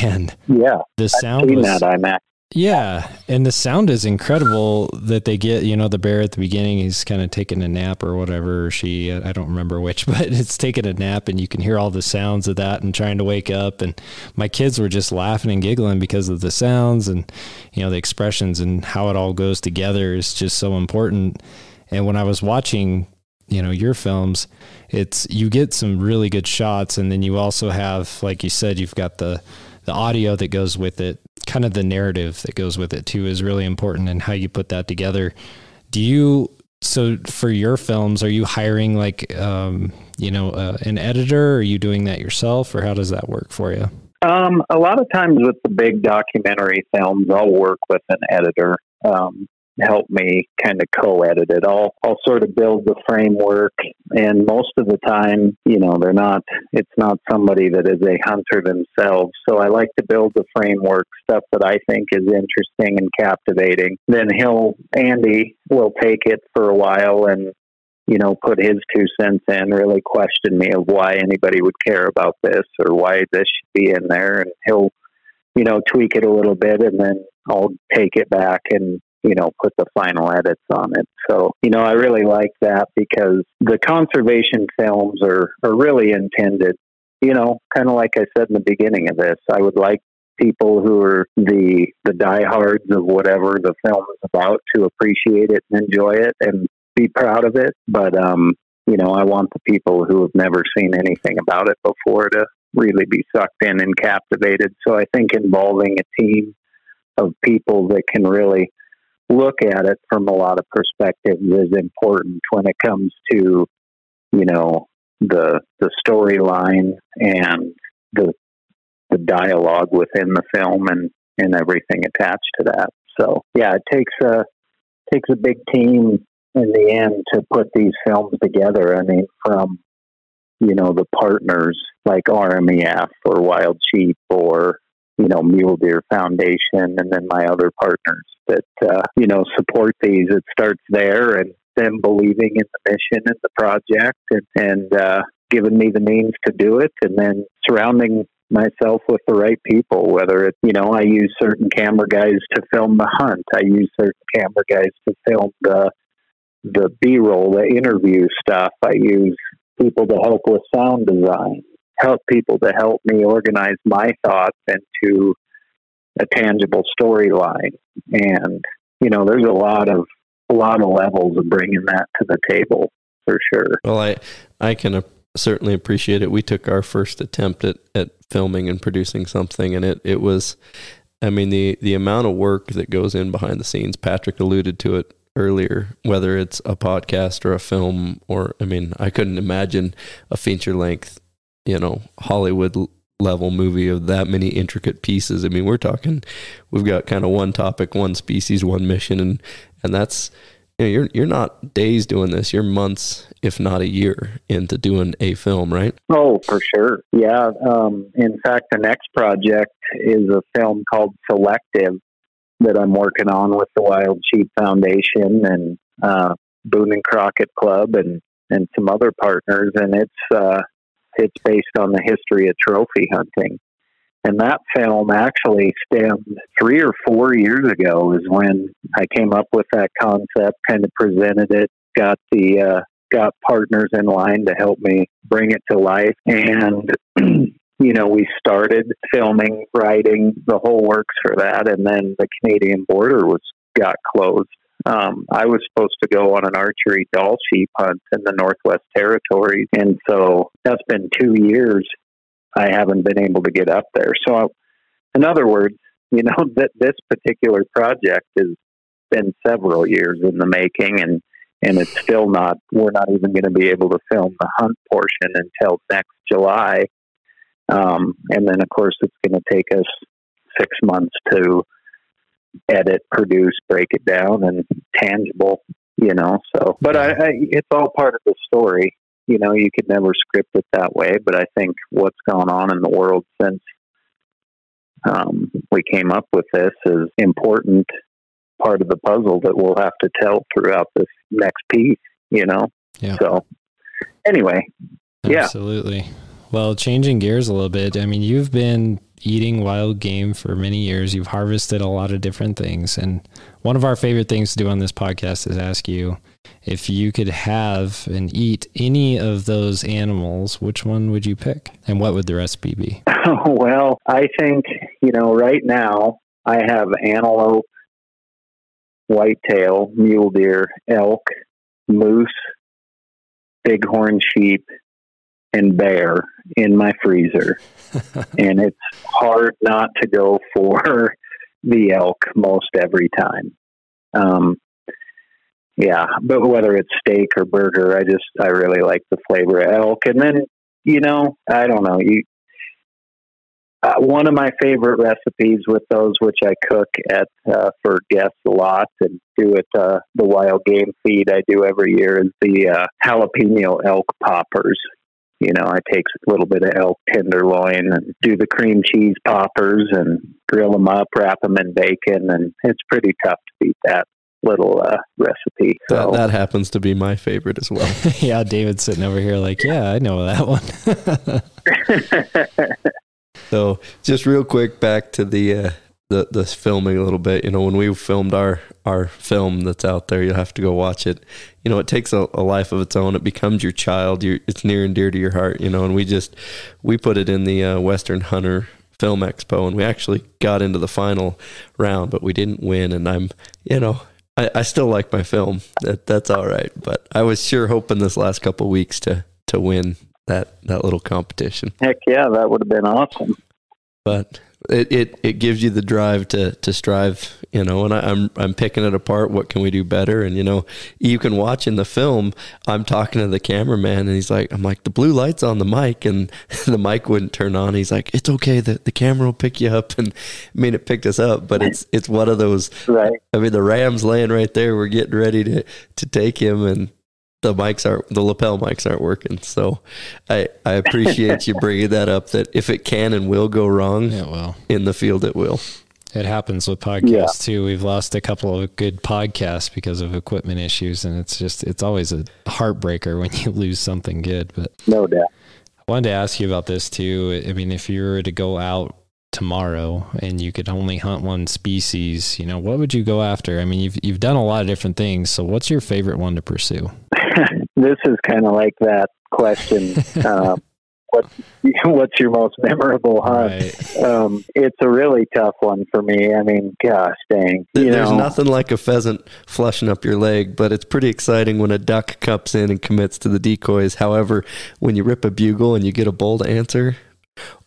A: And the sound was, that IMAX. Yeah. And the sound is incredible that they get, the bear at the beginning, he's kind of taking a nap or whatever, or she, I don't remember which, but it's taking a nap and you can hear all the sounds of that and trying to wake up. And my kids were just laughing and giggling because of the sounds and, the expressions and how it all goes together is just so important. And when I was watching, your films, you get some really good shots. And then you also have, like you said, you've got the audio that goes with it, kind of the narrative that goes with it too is really important, and how you put that together. So for your films, are you hiring an editor? Or are you doing that yourself, or how does that work for you?
E: A lot of times with the big documentary films, I'll work with an editor, help me kind of co-edit it. I'll sort of build the framework, and most of the time, it's not somebody that is a hunter themselves. So I like to build the framework, stuff that I think is interesting and captivating. Then Andy will take it for a while and, put his 2 cents in, really question me of why anybody would care about this or why this should be in there. And he'll, tweak it a little bit, and then I'll take it back and, put the final edits on it. So, I really like that because the conservation films are really intended, kind of like I said in the beginning of this, I would like people who are the diehards of whatever the film is about to appreciate it and enjoy it and be proud of it. But, I want the people who have never seen anything about it before to really be sucked in and captivated. So I think involving a team of people that can really look at it from a lot of perspectives is important when it comes to, the storyline and the dialogue within the film and everything attached to that. So yeah, it takes a big team in the end to put these films together. I mean, from, the partners like RMEF or Wild Sheep or, Mule Deer Foundation, and then my other partners that, support these. It starts there, and them believing in the mission and the project and giving me the means to do it, and then surrounding myself with the right people, whether it's, I use certain camera guys to film the hunt. I use certain camera guys to film the B-roll, the interview stuff. I use people to help with sound design. help people to help me organize my thoughts into a tangible storyline. And, there's a lot of levels of bringing that to the table for sure.
D: Well, I can certainly appreciate it. We took our first attempt at filming and producing something, and it was, the amount of work that goes in behind the scenes. Patrick alluded to it earlier, whether it's a podcast or a film, or, I couldn't imagine a feature length, Hollywood level movie of that many intricate pieces. We're talking, we've got kind of one topic, one species, one mission, and that's, you're not days doing this, you're months, if not a year into doing a film, right?
E: Oh, for sure. Yeah. In fact, the next project is a film called Selective that I'm working on with the Wild Sheep Foundation and Boone and Crockett Club and some other partners, and it's based on the history of trophy hunting. And that film actually stemmed 3 or 4 years ago is when I came up with that concept, kind of presented it, got partners in line to help me bring it to life. And, we started filming, writing, the whole works for that. And then the Canadian border got closed. I was supposed to go on an archery Dall sheep hunt in the Northwest Territories. And so that's been 2 years. I haven't been able to get up there. So in other words, that this particular project has been several years in the making, and it's still we're not even going to be able to film the hunt portion until next July. And then of course it's going to take us 6 months to edit, produce, break it down, and tangible, so, but it's all part of the story. You could never script it that way, but I think what's gone on in the world since we came up with this is important part of the puzzle that we'll have to tell throughout this next piece, Yeah. So anyway,
A: Absolutely. Yeah. Well, changing gears a little bit, you've been eating wild game for many years. You've harvested a lot of different things. And one of our favorite things to do on this podcast is ask you, if you could have and eat any of those animals, which one would you pick? And what would the recipe be?
E: Well, I think, right now I have antelope, whitetail, mule deer, elk, moose, bighorn sheep, and bear in my freezer. And it's hard not to go for the elk most every time. But whether it's steak or burger, I really like the flavor of elk. And then, I don't know, one of my favorite recipes with those, which I cook at for guests a lot and do at the wild game feed I do every year, is the jalapeno elk poppers. I take a little bit of elk tenderloin and do the cream cheese poppers and grill them up, wrap them in bacon, and it's pretty tough to beat that little recipe. So
D: that happens to be my favorite as well.
A: Yeah, David's sitting over here like, yeah, I know that
E: one.
D: So just real quick, back to the filming a little bit. When we filmed our film that's out there, you'll have to go watch it. It takes a life of its own. It becomes your child. It's near and dear to your heart, and we put it in the Western Hunter Film Expo, and we actually got into the final round, but we didn't win. And I still like my film. That's all right. But I was sure hoping this last couple of weeks to win that little competition.
E: Heck yeah, that would have been awesome.
D: But it gives you the drive to strive, and I'm picking it apart. What can we do better? And, you can watch in the film, I'm talking to the cameraman and I'm like, the blue light's on the mic, and the mic wouldn't turn on. He's like, it's okay. The camera will pick you up. And it picked us up, but it's one of those,
E: right.
D: The ram's laying right there. We're getting ready to take him, and the lapel mics aren't working. So I appreciate you bringing that up, that if it can and will go wrong,
A: it will.
D: In the field, it will.
A: It happens with podcasts too. We've lost a couple of good podcasts because of equipment issues, and it's always a heartbreaker when you lose something good. But
E: no doubt.
A: I wanted to ask you about this too. If you were to go out tomorrow and you could only hunt one species, what would you go after? You've done a lot of different things. So what's your favorite one to pursue?
E: This is kind of like that question what's your most memorable hunt?
A: Right.
E: It's a really tough one for me. I mean, gosh dang.
D: There's nothing like a pheasant flushing up your leg, but it's pretty exciting when a duck cups in and commits to the decoys. However, when you rip a bugle and you get a bull to answer,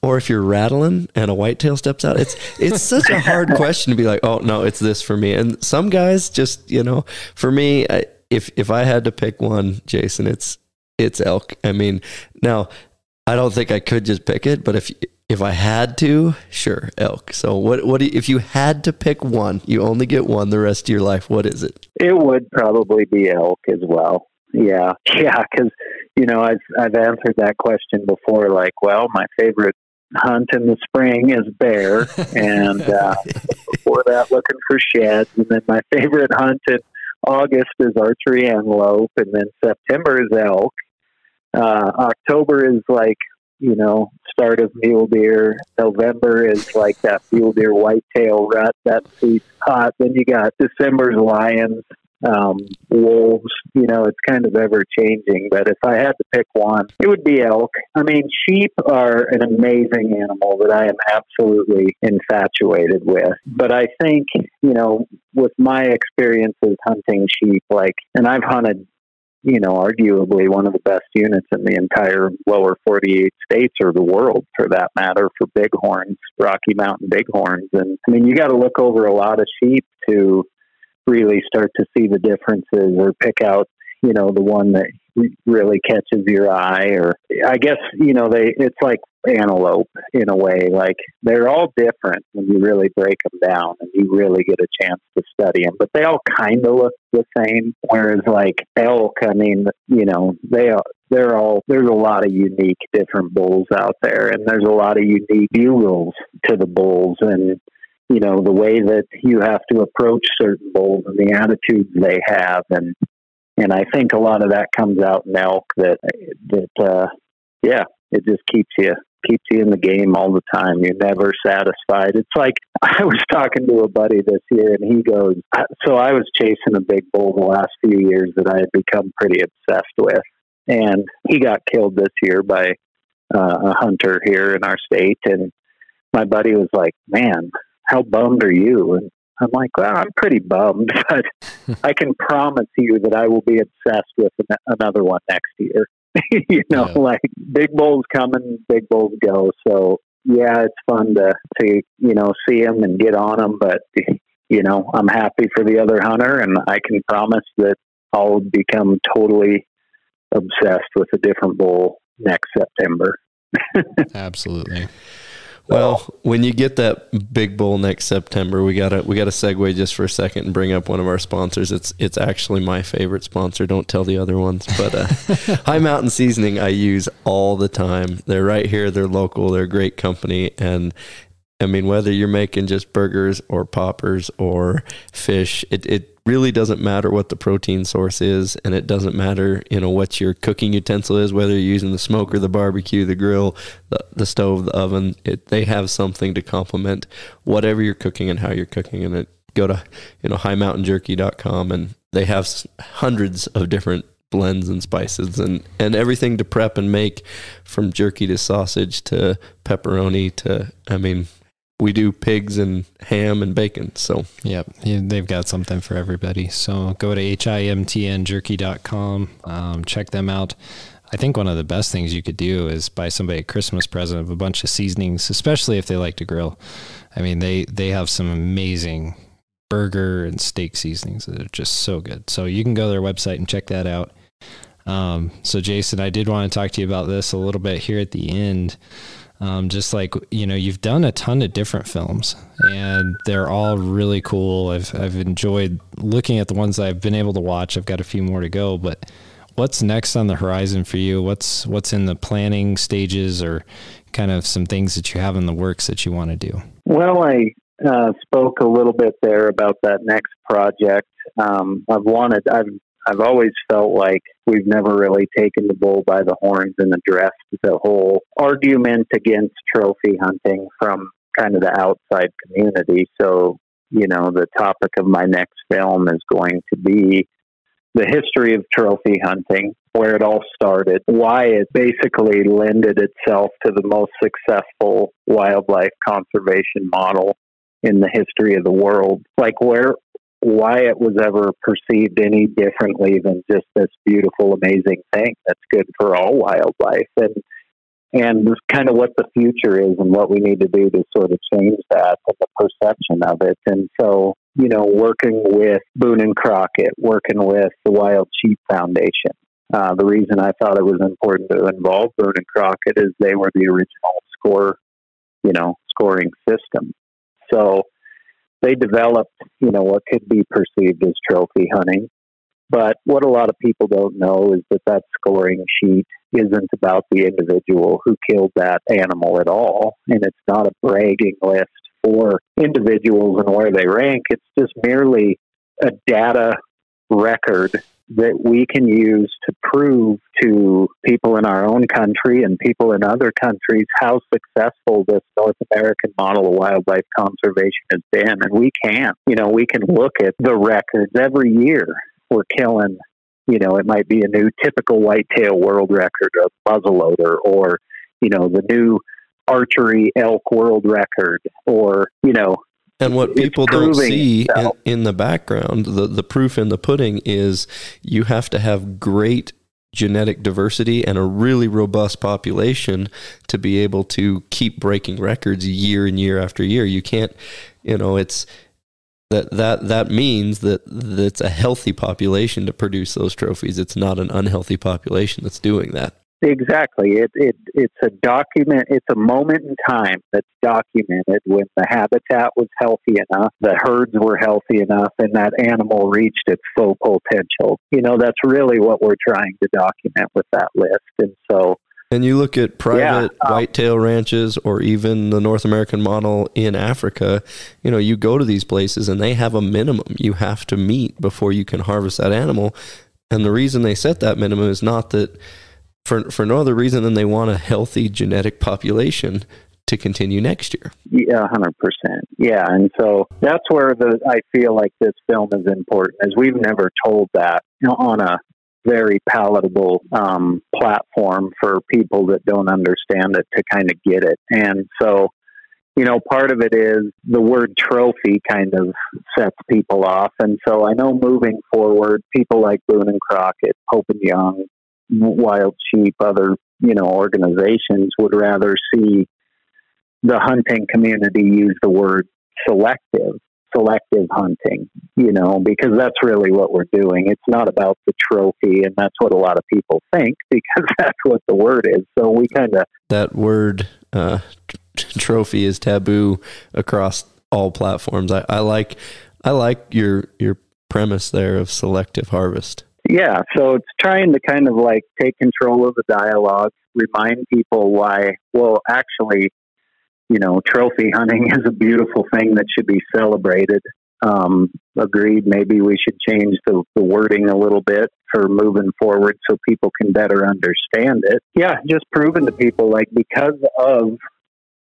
D: or if you're rattling and a whitetail steps out, it's such a hard question to be like, oh no, it's this for me. And some guys just, for me, if I had to pick one, Jason, it's elk. I mean, now I don't think I could just pick it, but if I had to, sure, elk. So what if you had to pick one, you only get one the rest of your life, what is it?
E: It would probably be elk as well. Yeah. Because I've answered that question before. Like, well, my favorite hunt in the spring is bear, and before that, looking for sheds, and then my favorite hunt in August is archery antelope, and then September is elk. October is like, start of mule deer. November is like that mule deer whitetail rut, that sweet spot. Then you got December's lions, wolves. It's kind of ever changing. But if I had to pick one, it would be elk. I mean, sheep are an amazing animal that I am absolutely infatuated with. But I think, with my experiences hunting sheep, and I've hunted, arguably one of the best units in the entire lower 48 states, or the world for that matter, for bighorns, Rocky Mountain bighorns. And I mean, you got to look over a lot of sheep to really start to see the differences, or pick out, the one that really catches your eye. Or I guess, it's like antelope in a way. Like, they're all different when you really break them down and you really get a chance to study them, but they all kind of look the same. Whereas like elk, I mean, there's a lot of unique different bulls out there, and there's a lot of unique bugles to the bulls, and the way that you have to approach certain bulls and the attitudes they have. And I think a lot of that comes out in elk, that it just keeps you in the game all the time. You're never satisfied. It's like, I was talking to a buddy this year, and he goes, so I was chasing a big bull the last few years that I had become pretty obsessed with. And he got killed this year by a hunter here in our state. And my buddy was like, man, how bummed are you? And I'm like, well, I'm pretty bummed, but I can promise you that I will be obsessed with another one next year. Like, big bulls come and big bulls go. So yeah, it's fun to see them and get on them, but I'm happy for the other hunter, and I can promise that I'll become totally obsessed with a different bull next September.
A: Absolutely.
D: Well, when you get that big bull next September, we gotta segue just for a second and bring up one of our sponsors. It's actually my favorite sponsor. Don't tell the other ones, but High Mountain Seasoning I use all the time. They're right here. They're local. They're a great company, and I mean, whether you're making just burgers or poppers or fish, it really doesn't matter what the protein source is, and it doesn't matter, what your cooking utensil is, whether you're using the smoker, the barbecue, the grill, the stove, the oven. They have something to complement whatever you're cooking and how you're cooking. And go to, highmountainjerky.com, and they have hundreds of different blends and spices and everything to prep and make, from jerky to sausage to pepperoni to, we do pigs and ham and bacon. So
A: yep, they've got something for everybody. So go to himtnjerky.com, check them out. I think one of the best things you could do is buy somebody a Christmas present of a bunch of seasonings, especially if they like to grill. I mean, they have some amazing burger and steak seasonings that are just so good. So you can go to their website and check that out. So Jason, I did want to talk to you about this a little bit here at the end. Just like, you've done a ton of different films, and they're all really cool. I've enjoyed looking at the ones that I've been able to watch. I've got a few more to go, but what's next on the horizon for you? What's in the planning stages, or kind of some things that you have in the works that you want to do?
E: Well, I spoke a little bit there about that next project. I've always felt like we've never really taken the bull by the horns and addressed the whole argument against trophy hunting from kind of the outside community. So, the topic of my next film is going to be the history of trophy hunting, where it all started, why it basically lended itself to the most successful wildlife conservation model in the history of the world. Like why it was ever perceived any differently than just this beautiful, amazing thing that's good for all wildlife. And kind of what the future is and what we need to do to sort of change that and the perception of it. And so, working with Boone and Crockett, working with the Wild Sheep Foundation. The reason I thought it was important to involve Boone and Crockett is they were the original scoring system. So they developed, what could be perceived as trophy hunting. But what a lot of people don't know is that scoring sheet isn't about the individual who killed that animal at all. And it's not a bragging list for individuals and where they rank. It's just merely a data record that we can use to prove to people in our own country and people in other countries how successful this North American model of wildlife conservation has been. And we can look at the records every year. We're killing, it might be a new typical whitetail world record of muzzleloader, or, the new archery elk world record, or,
D: and what people don't see in the background, the proof in the pudding is you have to have great genetic diversity and a really robust population to be able to keep breaking records year and year after year. You can't, it's that means that it's a healthy population to produce those trophies. It's not an unhealthy population that's doing that.
E: Exactly. It's a document. It's a moment in time that's documented when the habitat was healthy enough, the herds were healthy enough, and that animal reached its full potential. That's really what we're trying to document with that list. And
D: you look at private whitetail ranches, or even the North American model in Africa, you go to these places and they have a minimum you have to meet before you can harvest that animal. And the reason they set that minimum is not that for no other reason than they want a healthy genetic population to continue next year.
E: Yeah, 100%. Yeah, and so that's where I feel like this film is important, is we've never told that on a very palatable platform for people that don't understand it to kind of get it. And so, part of it is the word trophy kind of sets people off. And so I know moving forward, people like Boone and Crockett, Pope and Young, Wild Sheep, other, organizations would rather see the hunting community use the word selective hunting, because that's really what we're doing. It's not about the trophy, and that's what a lot of people think, because that's what the word is. So we kind of...
D: That word, trophy, is taboo across all platforms. I like your premise there of selective harvest.
E: Yeah, so it's trying to kind of like take control of the dialogue, remind people why, well, actually, trophy hunting is a beautiful thing that should be celebrated. Agreed. Maybe we should change the wording a little bit for moving forward so people can better understand it. Yeah, just proving to people, like, because of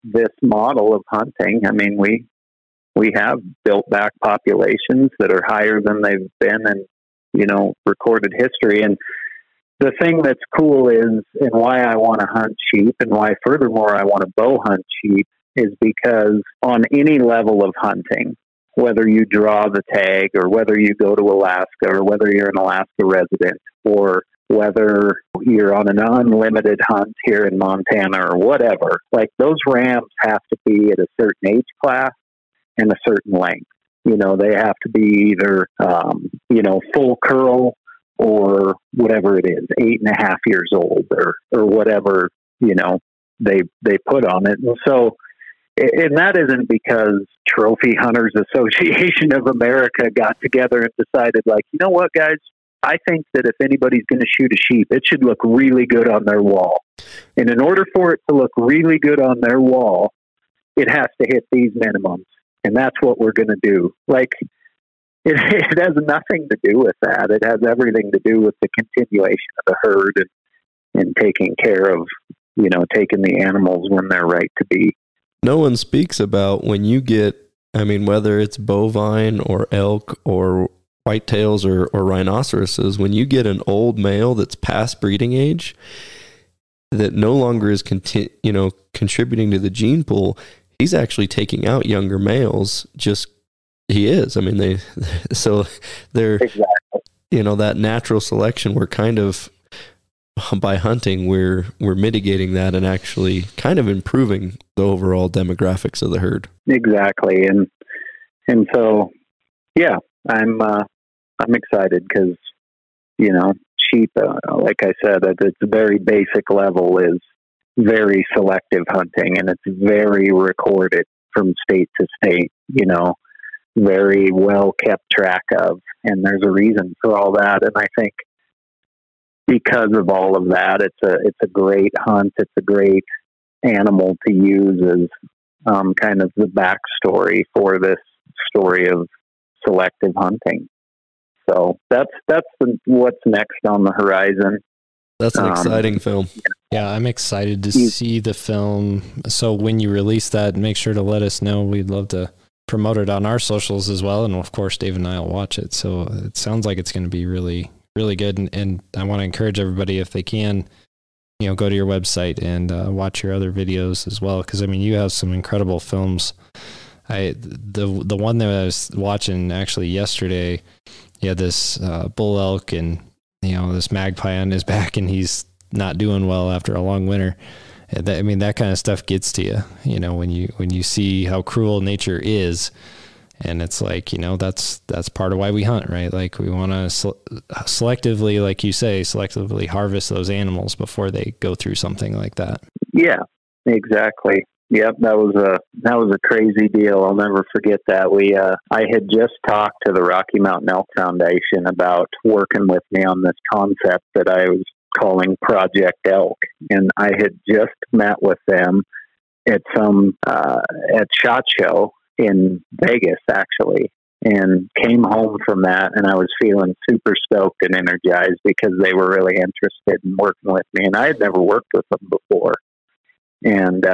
E: this model of hunting, I mean, we have built back populations that are higher than they've been in, recorded history. And the thing that's cool is, and why I want to hunt sheep, and why furthermore I want to bow hunt sheep, is because on any level of hunting, whether you draw the tag, or whether you go to Alaska, or whether you're an Alaska resident, or whether you're on an unlimited hunt here in Montana or whatever, like, those rams have to be at a certain age class and a certain length. They have to be either, full curl, or whatever it is, 8.5 years old, or whatever, they put on it. And so, and that isn't because Trophy Hunters Association of America got together and decided, like, you know what, guys, I think that if anybody's going to shoot a sheep, it should look really good on their wall. And in order for it to look really good on their wall, it has to hit these minimums. And that's what we're going to do. Like, it has nothing to do with that. It has everything to do with the continuation of the herd and taking care of, taking the animals when they're right to be.
D: No one speaks about when you get, whether it's bovine or elk or whitetails or rhinoceroses, when you get an old male that's past breeding age that no longer is contributing to the gene pool, he's actually taking out younger males. He is. I mean, they're
E: Exactly.
D: That natural selection, we're kind of, by hunting, we're mitigating that and actually kind of improving the overall demographics of the herd. Exactly.
E: And so, yeah, I'm excited because, sheep, like I said, at its very basic level is very selective hunting, and it's very recorded from state to state, very well kept track of. And there's a reason for all that. And I think because of all of that, it's a great hunt. It's a great animal to use as kind of the backstory for this story of selective hunting. So that's what's next on the horizon.
D: That's an exciting film.
A: Yeah, I'm excited to see the film. So when you release that, make sure to let us know. We'd love to promote it on our socials as well. And of course, Dave and I will watch it. So it sounds like it's going to be really, really good. And I want to encourage everybody, if they can, go to your website and watch your other videos as well. Because, I mean, you have some incredible films. The one that I was watching actually yesterday, this bull elk and, this magpie on his back, and he's not doing well after a long winter. That kind of stuff gets to you, when you see how cruel nature is. And it's like, that's part of why we hunt, right? Like, we want to selectively, like you say, selectively harvest those animals before they go through something like that.
E: Yeah, exactly. Yep, that was a crazy deal. I'll never forget that. I had just talked to the Rocky Mountain Elk Foundation about working with me on this concept that I was calling Project Elk, and I had just met with them at at SHOT Show in Vegas, actually, and came home from that, and I was feeling super stoked and energized because they were really interested in working with me, and I had never worked with them before. And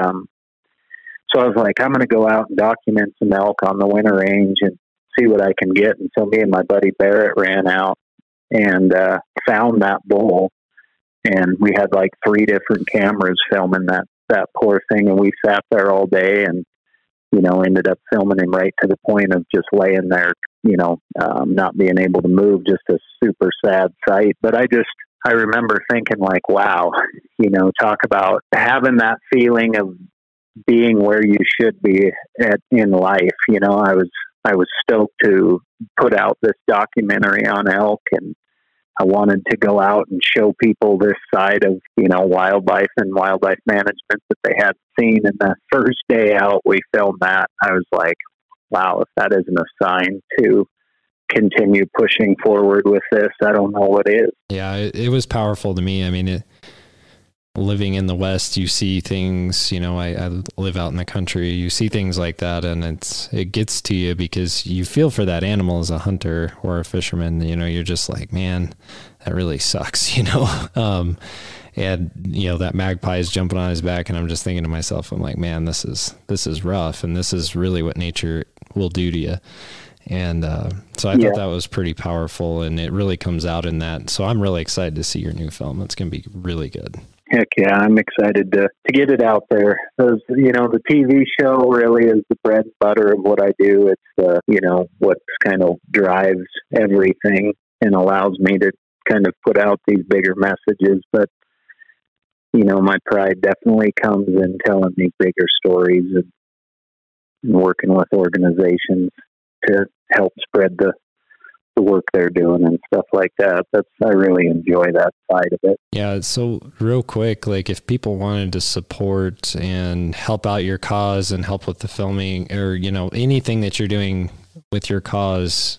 E: so I was like, I'm going to go out and document some elk on the winter range and see what I can get. And so me and my buddy Barrett ran out and found that bull, and we had like 3 different cameras filming that poor thing, and we sat there all day and ended up filming him right to the point of just laying there, not being able to move, just a super sad sight. But I remember thinking like, wow, talk about having that feeling of being where you should be in life. I was stoked to put out this documentary on elk, and I wanted to go out and show people this side of, wildlife and wildlife management that they hadn't seen. And the first day out, we filmed that. I was like, wow, if that isn't a sign to continue pushing forward with this, I don't know what is.
A: Yeah, it was powerful to me. I mean, living in the West, you see things, I live out in the country, you see things like that, and it gets to you because you feel for that animal as a hunter or a fisherman. You're just like, man, that really sucks, and that magpie is jumping on his back, and I'm just thinking to myself, I'm like, man, this is rough, and this is really what nature will do to you. And so I thought that was pretty powerful, and it really comes out in that. So I'm really excited to see your new film. It's going to be really good.
E: Heck yeah, I'm excited to get it out there. Those, the TV show really is the bread and butter of what I do. It's, what kind of drives everything and allows me to kind of put out these bigger messages. But, my pride definitely comes in telling these bigger stories and working with organizations to help spread the work they're doing and stuff like that. I really enjoy that side of it.
A: Yeah. So real quick, like if people wanted to support and help out your cause and help with the filming or, anything that you're doing with your cause,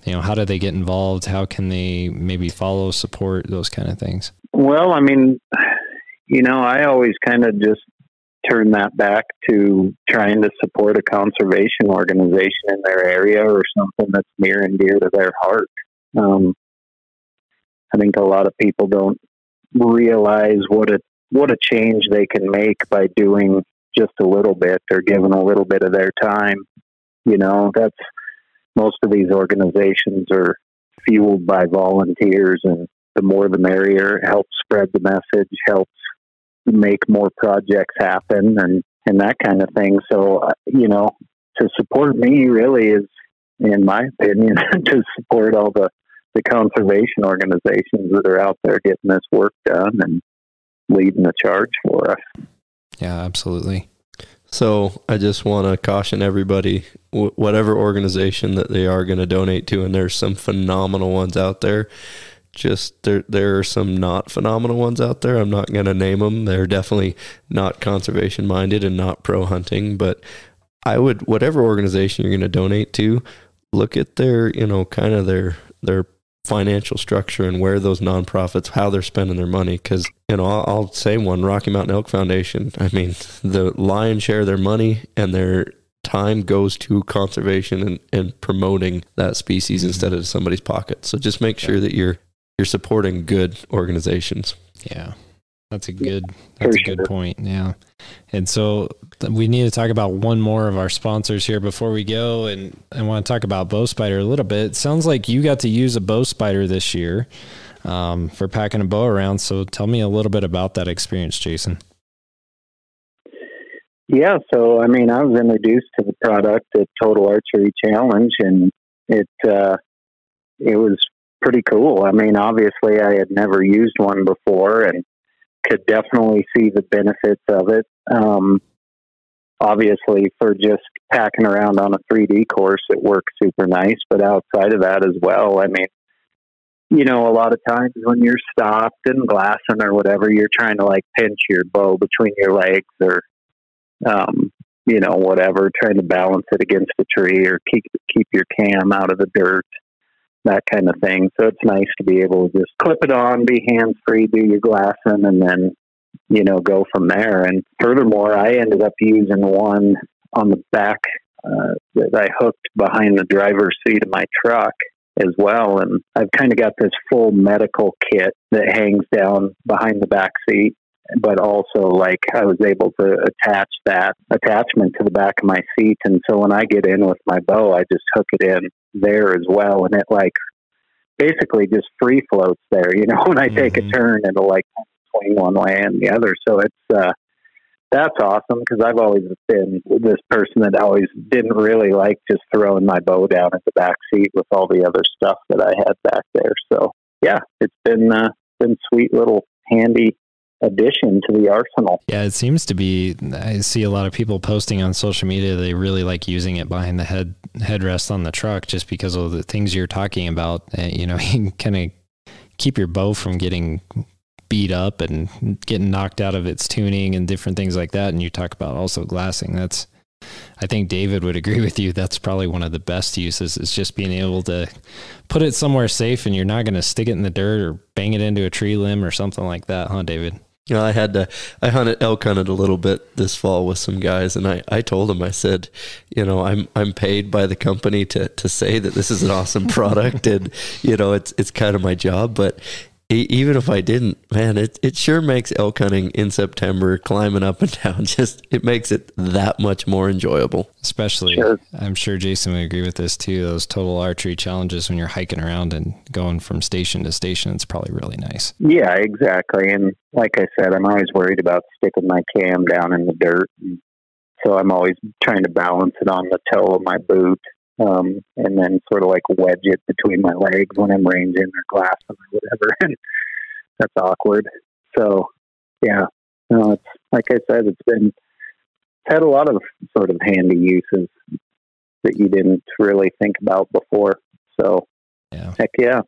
A: how do they get involved? How can they maybe follow, support, those kind of things?
E: Well, I mean, I always kind of just turn that back to trying to support a conservation organization in their area or something that's near and dear to their heart. I think a lot of people don't realize what a change they can make by doing just a little bit or giving a little bit of their time. most of these organizations are fueled by volunteers, and the more the merrier. It helps spread the message, helps make more projects happen, and that kind of thing. So, to support me really is, in my opinion, to support all the conservation organizations that are out there getting this work done and leading the charge for us.
A: Yeah, absolutely.
D: So I just want to caution everybody, whatever organization that they are going to donate to, and there's some phenomenal ones out there. Just there are some not phenomenal ones out there. I'm not going to name them. They're definitely not conservation minded and not pro hunting, but I would, whatever organization you're going to donate to, look at their, kind of their financial structure and where those nonprofits, how they're spending their money. Because, I'll say one, Rocky Mountain Elk Foundation. I mean, the lion's share of their money and their time goes to conservation and promoting that species instead of somebody's pocket. So just make sure that you're supporting good organizations.
A: Yeah. That's a good point. Yeah. And so we need to talk about one more of our sponsors here before we go. And I want to talk about Bow Spider a little bit. It sounds like you got to use a Bow Spider this year for packing a bow around. So tell me a little bit about that experience, Jason.
E: Yeah. So, I was introduced to the product at Total Archery Challenge, and it was pretty cool. Obviously I had never used one before and could definitely see the benefits of it. Obviously, for just packing around on a 3D course, it works super nice. But outside of that as well, a lot of times when you're stopped and glassing or whatever, you're trying to pinch your bow between your legs or, whatever, trying to balance it against a tree or keep your cam out of the dirt, that kind of thing. So it's nice to be able to just clip it on, be hands-free, do your glassing, and then, go from there. And furthermore, I ended up using one on the back that I hooked behind the driver's seat of my truck as well. And I've kind of got this full medical kit that hangs down behind the back seat, but also I was able to attach that attachment to the back of my seat. And so when I get in with my bow, I just hook it in there as well. And it basically just free floats there. When I take a turn, it'll swing one way and the other. So it's, that's awesome, because I've always been this person that always didn't really like just throwing my bow down at the back seat with all the other stuff that I had back there. So yeah, it's been sweet little handy addition to the arsenal.
A: Yeah, it seems to be. I see a lot of people posting on social media. They really like using it behind the headrest on the truck, just because of the things you're talking about. You can kind of keep your bow from getting beat up and getting knocked out of its tuning and different things like that. And you talk about also glassing. I think David would agree with you. That's probably one of the best uses, is just being able to put it somewhere safe and you're not going to stick it in the dirt or bang it into a tree limb or something like that. Huh, David?
D: I elk hunted a little bit this fall with some guys, and I told them, I said, I'm paid by the company to say that this is an awesome product, and it's kind of my job. But even if I didn't, man, it sure makes elk hunting in September, climbing up and down, it makes it that much more enjoyable.
A: Especially, sure. I'm sure Jason would agree with this too. Those total archery challenges when you're hiking around and going from station to station, it's probably really nice.
E: Yeah, exactly. And like I said, I'm always worried about sticking my cam down in the dirt. And so I'm always trying to balance it on the toe of my boot. And then sort of wedge it between my legs when I'm ranging or glassing or whatever. And that's awkward. So, yeah, it's like I said, it's had a lot of sort of handy uses that you didn't really think about before. So, yeah. Heck yeah.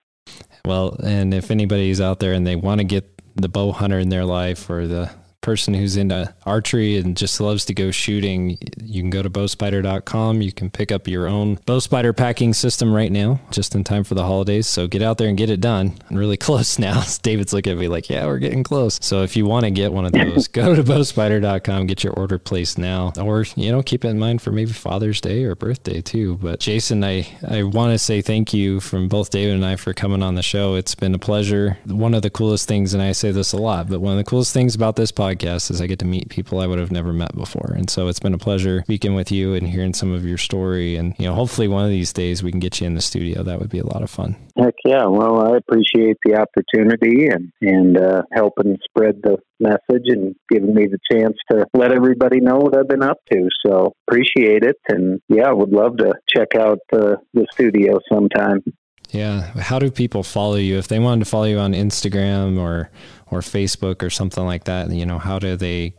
A: Well, and if anybody's out there and they want to get the bow hunter in their life, or the person who's into archery and just loves to go shooting, you can go to bowspider.com. You can pick up your own Bow Spider packing system right now, just in time for the holidays. So get out there and get it done. I'm really close now. David's looking at me like, yeah, we're getting close. So if you want to get one of those, go to bowspider.com, get your order placed now, or, keep it in mind for maybe Father's Day or birthday too. But Jason, I want to say thank you from both David and I for coming on the show. It's been a pleasure. One of the coolest things, and I say this a lot, but one of the coolest things about this podcast podcast is I get to meet people I would have never met before. And so it's been a pleasure speaking with you and hearing some of your story. And, hopefully one of these days we can get you in the studio. That would be a lot of fun.
E: Heck yeah. Well, I appreciate the opportunity and helping spread the message and giving me the chance to let everybody know what I've been up to. So appreciate it. And I would love to check out the studio sometime.
A: Yeah. How do people follow you? If they wanted to follow you on Instagram or Facebook or something like that, how do they,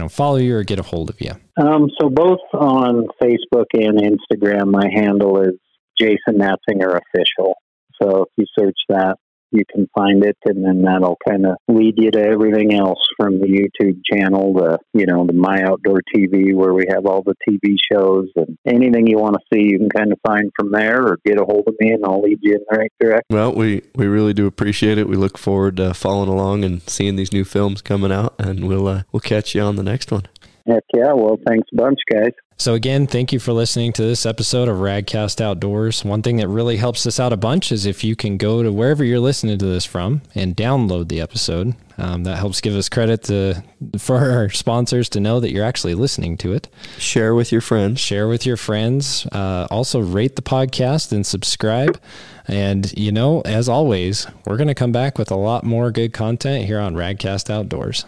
A: follow you or get a hold of you?
E: So both on Facebook and Instagram, my handle is Jason Matzinger Official. So if you search that, you can find it, and then that'll kind of lead you to everything else from the YouTube channel, the My Outdoor TV, where we have all the TV shows, and anything you want to see, you can kind of find from there, or get a hold of me, and I'll lead you in the right direction.
D: Well, we really do appreciate it. We look forward to following along and seeing these new films coming out, and we'll catch you on the next one.
E: Heck yeah. Well, thanks a bunch, guys.
A: So again, thank you for listening to this episode of RadCast Outdoors. One thing that really helps us out a bunch is if you can go to wherever you're listening to this from and download the episode. That helps give us credit for our sponsors to know that you're actually listening to it.
D: Share with your friends. Also rate the podcast and subscribe. And, as always, we're going to come back with a lot more good content here on RadCast Outdoors.